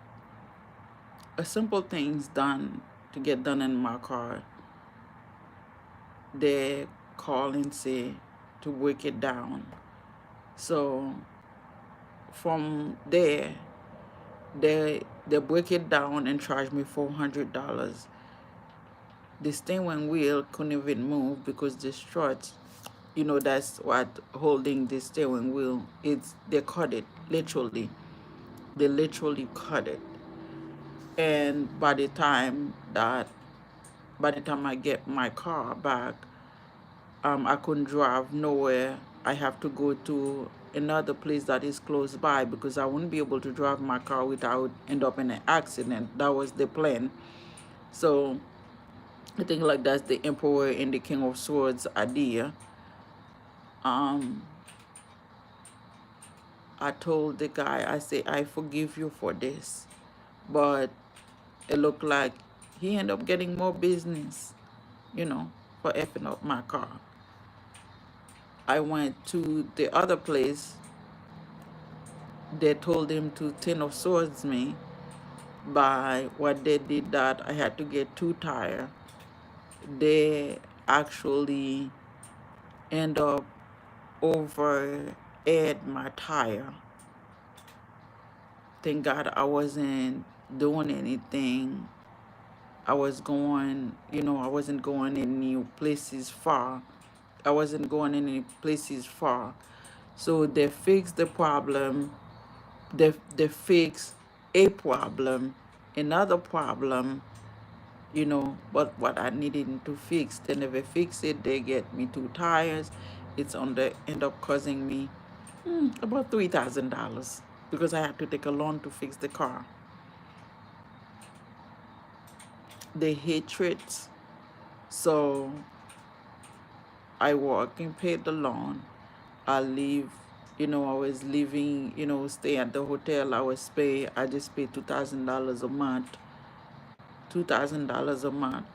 Speaker 1: a simple things done to get done in my car. They call and say to break it down. So from there, they break it down and charge me $400. The steering wheel couldn't even move because the struts, that's what holding the steering wheel. They cut it literally. They literally cut it. And by the time I get my car back, I couldn't drive nowhere. I have to go to another place that is close by because I wouldn't be able to drive my car without end up in an accident. That was the plan. So I think like that's the Emperor and the King of Swords idea. Um, I told the guy, I say, I forgive you for this. But it looked like he ended up getting more business, for effing up my car. I went to the other place. They told him to Ten of Swords me. By what they did that, I had to get 2 tires. They actually end up over add my tire. Thank God I wasn't doing anything. I wasn't going any places far. I wasn't going any places far. So they fixed the problem. They fixed a problem, another problem, but what I needed to fix, they never fix it. They get me 2 tires. It's on the end up causing me about $3,000 because I had to take a loan to fix the car. The hatred. So I work and pay the loan. I leave, I was living, stay at the hotel. I just pay $2,000 a month. $2,000 a month.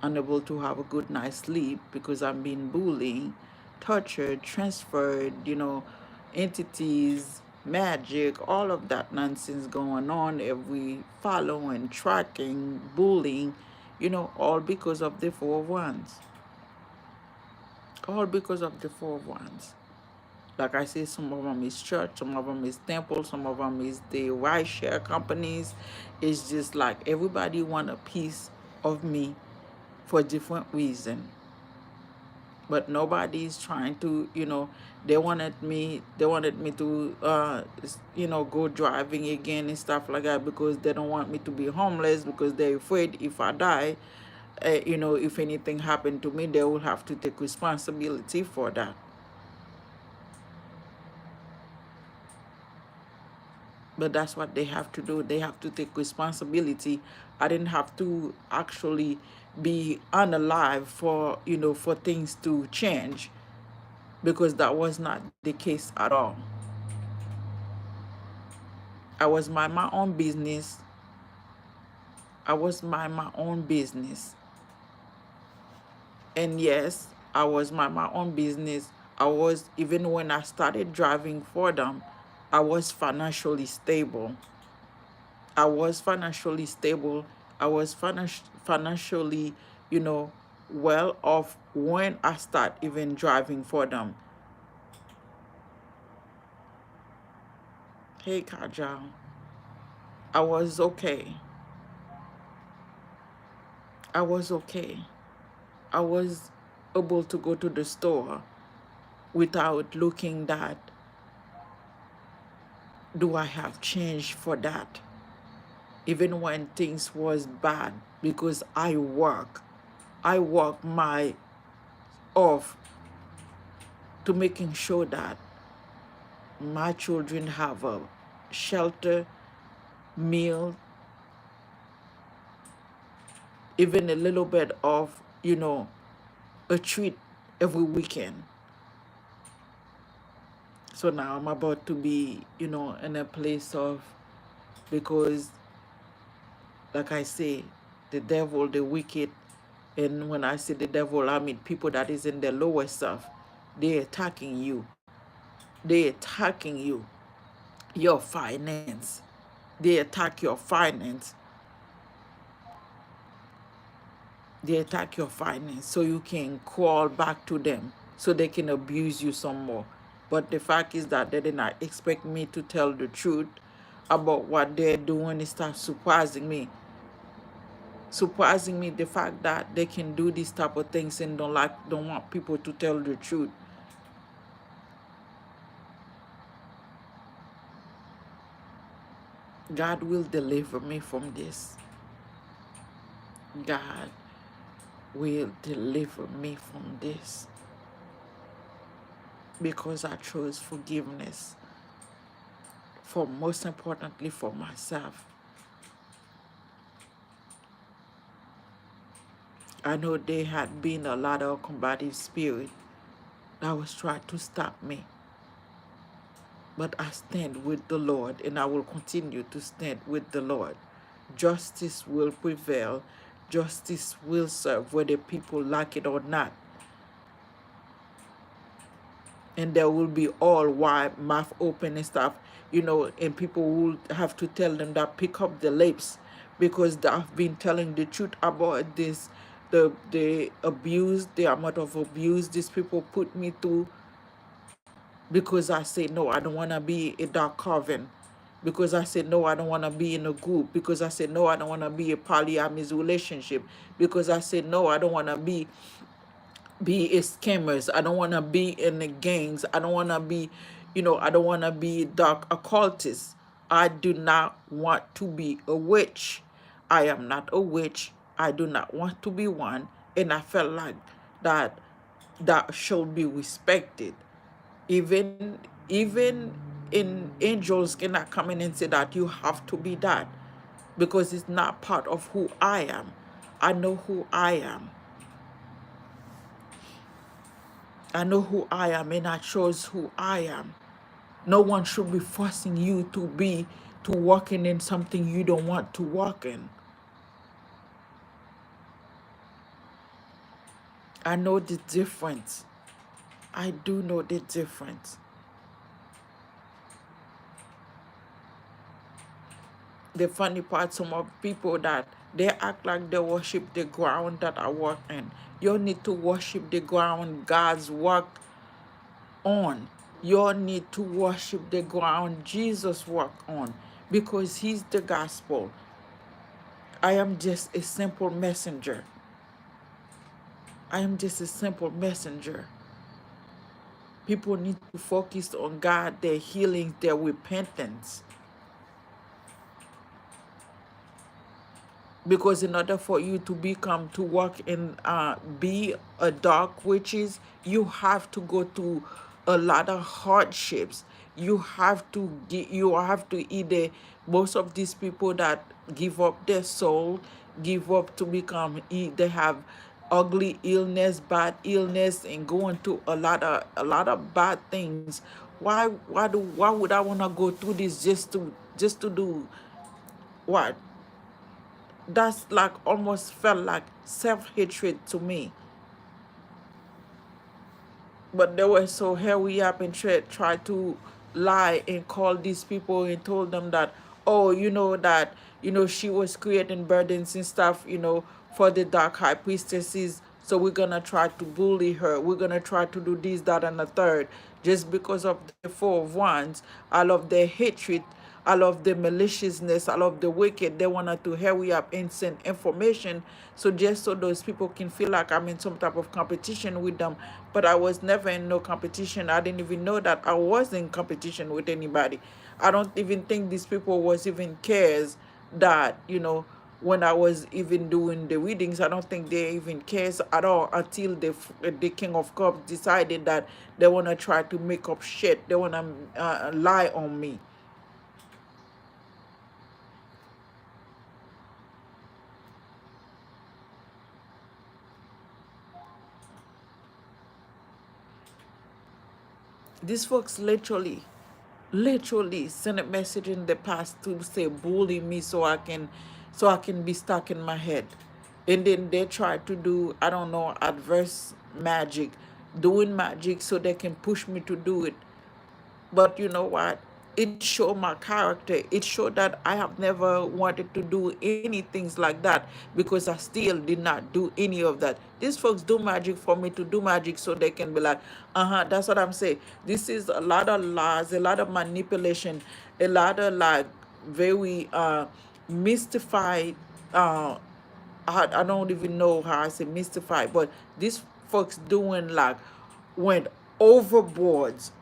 Speaker 1: Unable to have a good night's sleep because I'm being bullied, tortured, transferred, entities, magic, all of that nonsense going on, every following, tracking, bullying, all because of the Four of Wands. All because of the Four of Wands. Like I say, some of them is church, some of them is temple, some of them is the ride share companies. It's just like everybody want a piece of me for different reason. But nobody's trying to, they wanted me to, go driving again and stuff like that because they don't want me to be homeless because they're afraid if I die, if anything happened to me, they will have to take responsibility for that. But that's what they have to do. They have to take responsibility. I didn't have to actually be unalive for things to change because that was not the case at all. I was mind my own business. I was mind my own business. And yes, I was mind my own business. Even when I started driving for them, I was financially stable. I was financially stable. I was financially, well off when I start even driving for them. Hey, Kajal. I was okay. I was okay. I was able to go to the store without looking that, do I have change for that? Even when things was bad, because I work my off to making sure that my children have a shelter, meal, even a little bit of, a treat every weekend. So now I'm about to be, in a place of, because like I say, the devil, the wicked, and when I say the devil, I mean people that is in the lower self, they attacking you. They attacking you, your finance. They attack your finance. They attack your finance so you can crawl back to them so they can abuse you some more. But the fact is that they did not expect me to tell the truth about what they're doing. It starts surprising me the fact that they can do these type of things and don't want people to tell the truth. God will deliver me from this. God will deliver me from this because I chose forgiveness, for most importantly for myself. I know there had been a lot of combative spirit that was trying to stop me. But I stand with the Lord, and I will continue to stand with the Lord. Justice will prevail. Justice will serve whether people like it or not. And there will be all wide mouth open and stuff, and people will have to tell them that pick up the lips, because I've been telling the truth about this, the abuse, the amount of abuse these people put me through, because I say no, I don't want to be a dark coven, because I said no, I don't want to be in a group, because I said no, I don't want to be a polyamorous relationship, because I said no, I don't want to be a scammers. I don't want to be in the gangs. I don't want to be, I don't want to be dark occultist. I do not want to be a witch. I am not a witch. I do not want to be one. And I felt like that should be respected. Even in angels cannot come in and say that you have to be that, because it's not part of who I am. I know who I am. I know who I am, and I chose who I am. No one should be forcing you to walk in something you don't want to walk in. I know the difference. I do know the difference. The funny part, some of people that they act like they worship the ground that I walk in. You need to worship the ground God's work on. You need to worship the ground Jesus walked on, because he's the gospel. I am just a simple messenger. I am just a simple messenger. People need to focus on God, their healing, their repentance. Because in order for you to walk in, be a dark witches, you have to go through a lot of hardships. You have to either, most of these people that give up their soul, give up to become, they have ugly illness, bad illness, and going through a lot of bad things. Why would I want to go through this just to do what? That's like almost felt like self-hatred to me. But they were so hurry up and try to lie and call these people and told them that, oh, that, she was creating burdens and stuff, for the dark high priestesses. So we're gonna try to bully her. We're gonna try to do this, that, and the third, just because of the Four of Wands, all of their hatred, all of the maliciousness, all of the wicked. They wanted to hurry up and send information, so just so those people can feel like I'm in some type of competition with them. But I was never in no competition. I didn't even know that I was in competition with anybody. I don't even think these people was even cares that, when I was even doing the readings. I don't think they even cares at all until the King of Cups decided that they want to try to make up shit. They want to lie on me. These folks literally send a message in the past to say bully me so I can be stuck in my head. And then they try to do, I don't know, adverse magic, doing magic so they can push me to do it. But you know what? It showed my character. It showed that I have never wanted to do anything like that, because I still did not do any of that. These folks do magic for me to do magic so they can be like, that's what I'm saying. This is a lot of lies, a lot of manipulation, a lot of like very mystified I don't even know how I say mystified, but these folks doing like went overboards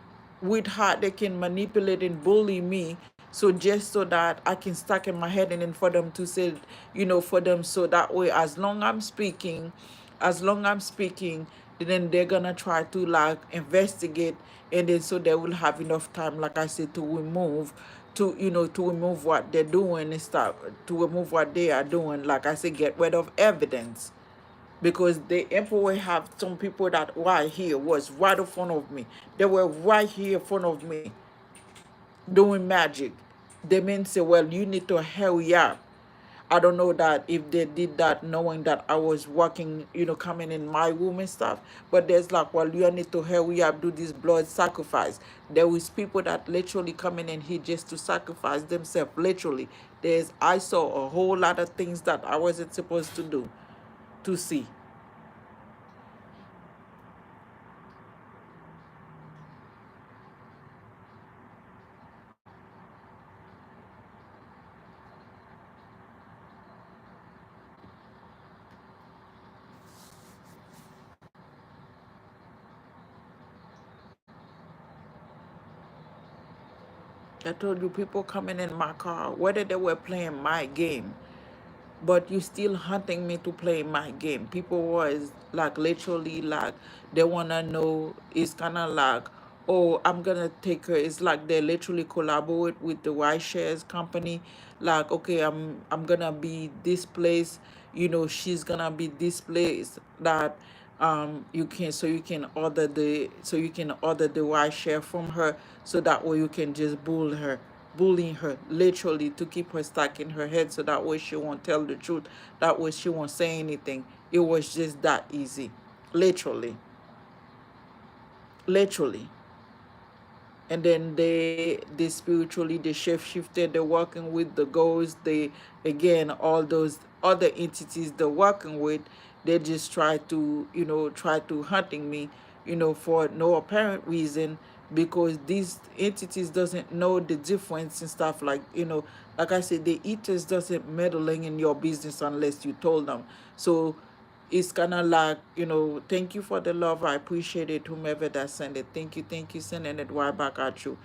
Speaker 1: with how they can manipulate and bully me. So just so that I can stuck in my head, and then for them to say, for them, so that way, as long I'm speaking, then they're gonna try to like investigate, and then so they will have enough time, like I said, to remove what they're doing and stuff, to remove what they are doing. Like I said, get rid of evidence, because the emperor have some people that right here was right in front of me. They were right here in front of me doing magic. They mean say, well, you need to hurry up. I don't know that if they did that knowing that I was working, coming in my room and stuff. But there's like, well, you need to hurry up, do this blood sacrifice. There was people that literally coming in here just to sacrifice themselves. Literally, I saw a whole lot of things that I wasn't supposed to do, to see. I told you, people coming in my car, whether they were playing my game, but you still hunting me to play my game. People was like literally like they wanna know. It's kind of like, oh, I'm gonna take her. It's like they literally collaborate with the Y Shares company. Like, okay, I'm gonna be this place. She's gonna be this place that you can order the right share from her, so that way you can just bullying her literally to keep her stuck in her head, so that way she won't tell the truth, that way she won't say anything. It was just that easy. Literally literally And then they spiritually, they shifted, they're working with the ghosts, they, again, all those other entities they're working with. They just try to hunting me, for no apparent reason, because these entities doesn't know the difference and stuff, like I said, the eaters doesn't meddling in your business unless you told them. So it's kind of like, thank you for the love. I appreciate it, whomever that sent it. Thank you, sending it right back at you.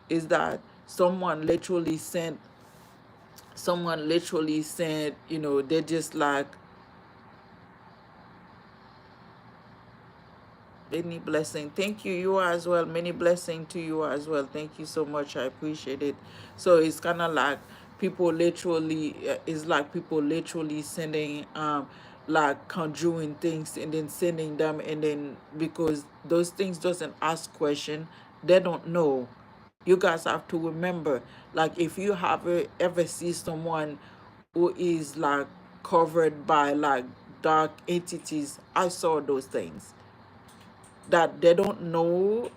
Speaker 1: Is that someone literally sent, they just like, many blessing. Thank you, you as well. Many blessing to you as well. Thank you so much. I appreciate it. So it's kind of like people literally sending like conjuring things and then sending them, and then because those things doesn't ask question, they don't know. You guys have to remember, like, if you have ever see someone who is like covered by like dark entities, I saw those things, that they don't know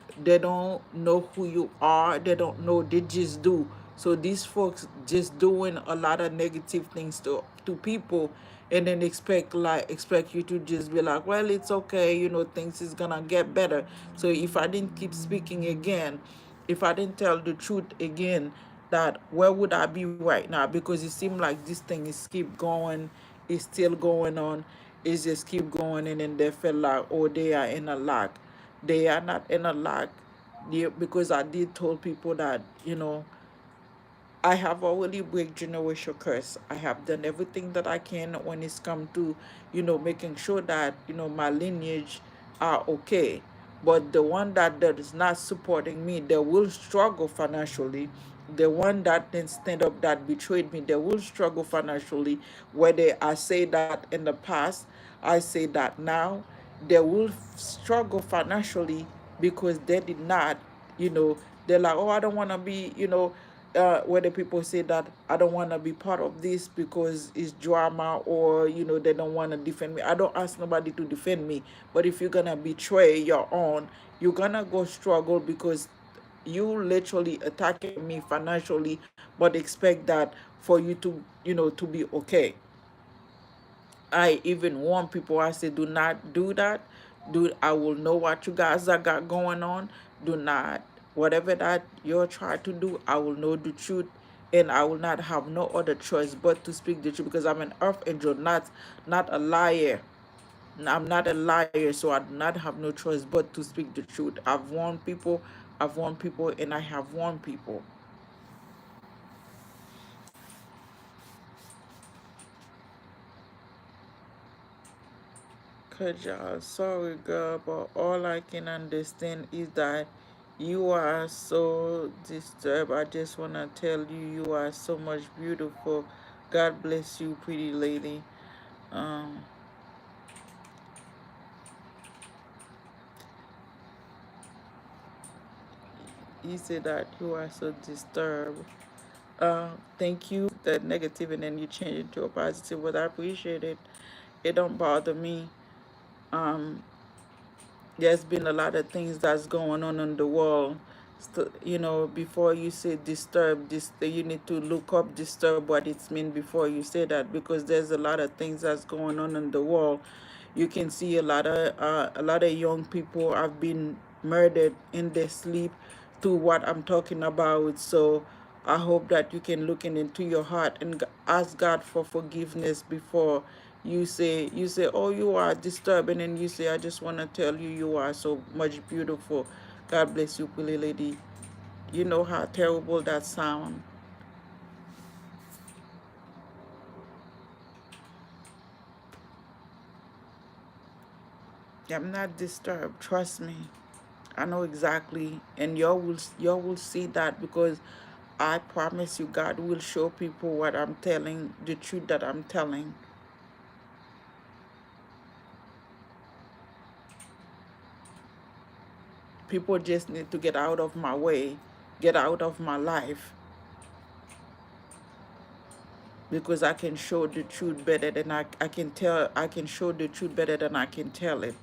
Speaker 1: who you are. They don't know, they just do So these folks just doing a lot of negative things to people, and then expect you to just be like, well, it's okay, things is gonna get better. So if I didn't keep speaking again, if I didn't tell the truth again, that where would I be right now? Because it seemed like this thing is keep going, it's still going on, it's just keep going, and then they feel like, oh, they are in a lack. They are not in a lack. Because I did told people that, I have already break generational curse. I have done everything that I can when it's come to, making sure that, my lineage are okay. But the one that is not supporting me, they will struggle financially. The one that didn't stand up, that betrayed me, they will struggle financially. Whether I say that in the past, I say that now, they will struggle financially because they did not, they're like, oh, I don't want to be, whether people say that I don't want to be part of this because it's drama, or they don't want to defend me. I don't ask nobody to defend me, but if you're gonna betray your own, you're gonna go struggle, because you literally attacking me financially, but expect that for you to to be okay. I even warn people. I say, do not do that. I will know what you guys are got going on. Do not, whatever that you're trying to do, I will know the truth, and I will not have no other choice but to speak the truth, because I'm an earth angel, not a liar. I'm not a liar, so I do not have no choice but to speak the truth. I've warned people, and I have warned people. Kaja, sorry girl, but all I can understand is that you are so disturbed. I just wanna tell you, you are so much beautiful. God bless you, pretty lady. Um, you said that you are so disturbed. Thank you for that negative, and then you change it to a positive. But I appreciate it. It don't bother me. Um, there's been a lot of things that's going on in the world. Before you say disturb, you need to look up disturb, what it's mean, before you say that, because there's a lot of things that's going on in the world. You can see a lot of young people have been murdered in their sleep, to what I'm talking about. So I hope that you can look into your heart and ask God for forgiveness before you say, oh, you are disturbed, and then you say, I just want to tell you, you are so much beautiful. God bless you, pretty lady. You know how terrible that sound. I'm not disturbed. Trust me. I know exactly, and y'all will see that, because I promise you, God will show people what I'm telling, the truth that I'm telling. People just need to get out of my way, get out of my life, because I can show the truth better than I can tell. I can show the truth better than I can tell it.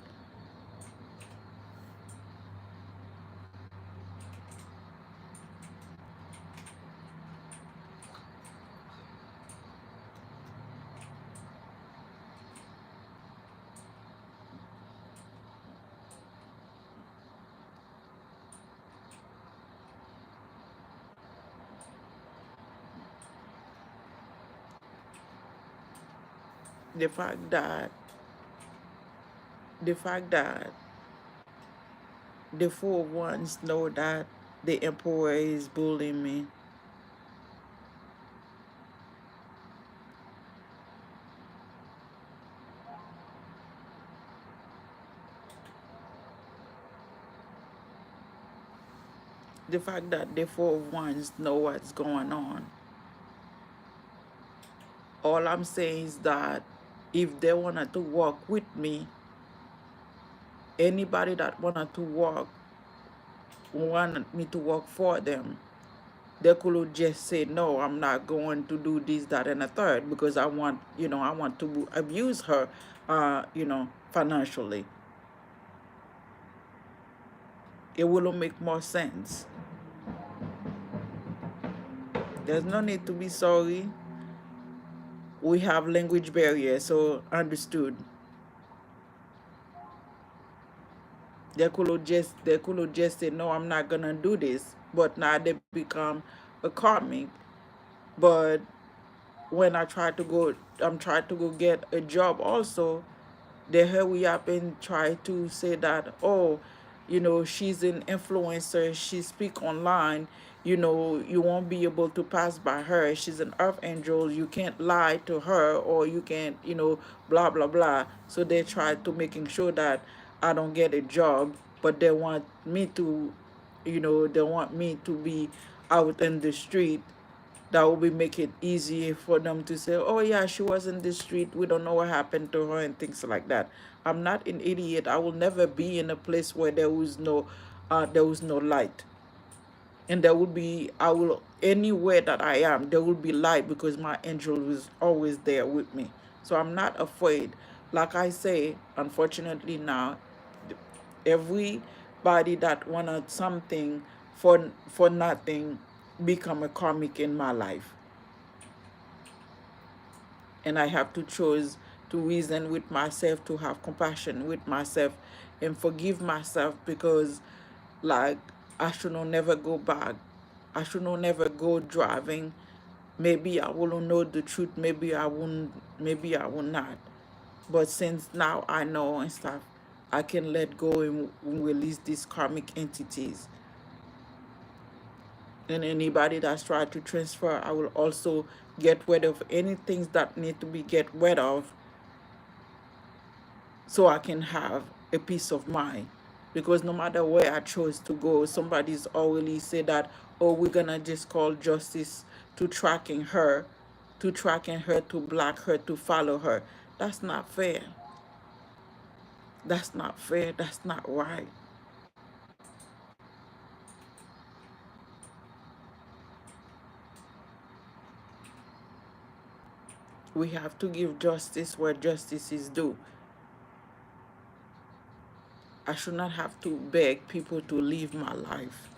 Speaker 1: The fact that the fact that the four ones know that the emperor is bullying me. The fact that the four ones know what's going on. All I'm saying is that if they wanted to work with me, anybody that wanted me to work for them, they could just say, no, I'm not going to do this, that, and a third, because I want to abuse her, financially. It will make more sense. There's no need to be sorry. We have language barrier, so understood. They could have just said, no, I'm not gonna do this. But now they become a karmic. But when I'm trying to go get a job also, they hurry up and try to say that, oh, she's an influencer, she speak online, you won't be able to pass by her, she's an earth angel, you can't lie to her, or you can't, blah blah blah. So they try to making sure that I don't get a job, but they want me to, they want me to be out in the street. That will be make it easy for them to say, oh yeah, she was in the street, we don't know what happened to her, and things like that. I'm not an idiot. I will never be in a place where there was no light. And there will be, I will, anywhere that I am, there will be light, because my angel is always there with me. So I'm not afraid. Like I say, unfortunately now, everybody that wanted something for nothing become a karmic in my life. And I have to choose to reason with myself, to have compassion with myself, and forgive myself, because, like, I should not never go back. I should not never go driving. Maybe I will know the truth. Maybe I won't. Maybe I will not. But since now I know and stuff, I can let go and release these karmic entities. And anybody that's trying to transfer, I will also get rid of any things that need to be get rid of, so I can have a peace of mind. Because no matter where I chose to go, somebody's already said that, oh, we're gonna just call justice to tracking her, to block her, to follow her. That's not fair. That's not fair. That's not right. We have to give justice where justice is due. I should not have to beg people to live my life.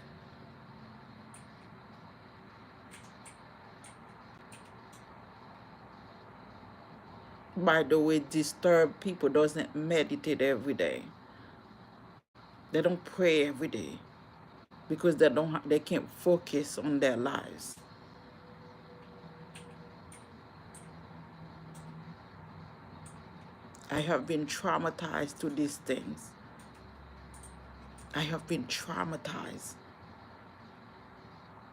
Speaker 1: By the way, disturbed people doesn't meditate every day. They don't pray every day, because they can't focus on their lives. I have been traumatized to these things. I have been traumatized,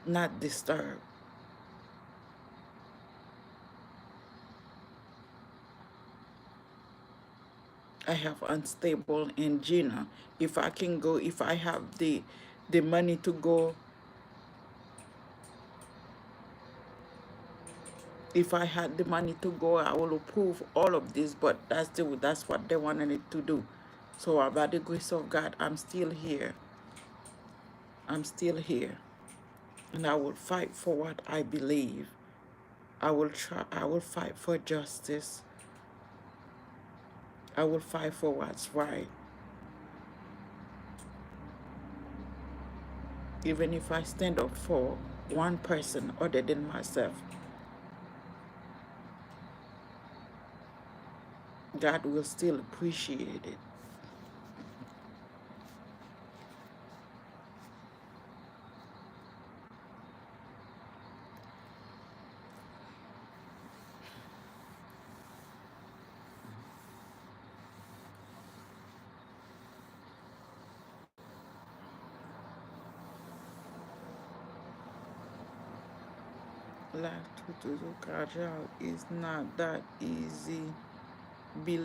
Speaker 1: not disturbed. I have unstable angina. If I can go, if I have the money to go, if I had the money to go, I will approve all of this. But that's what they wanted it to do. So by the grace of God, I'm still here. I'm still here, and I will fight for what I believe. I will try. I will fight for justice. I will fight for what's right. Even if I stand up for one person other than myself, God will still appreciate it. Life to do is not that easy. Believe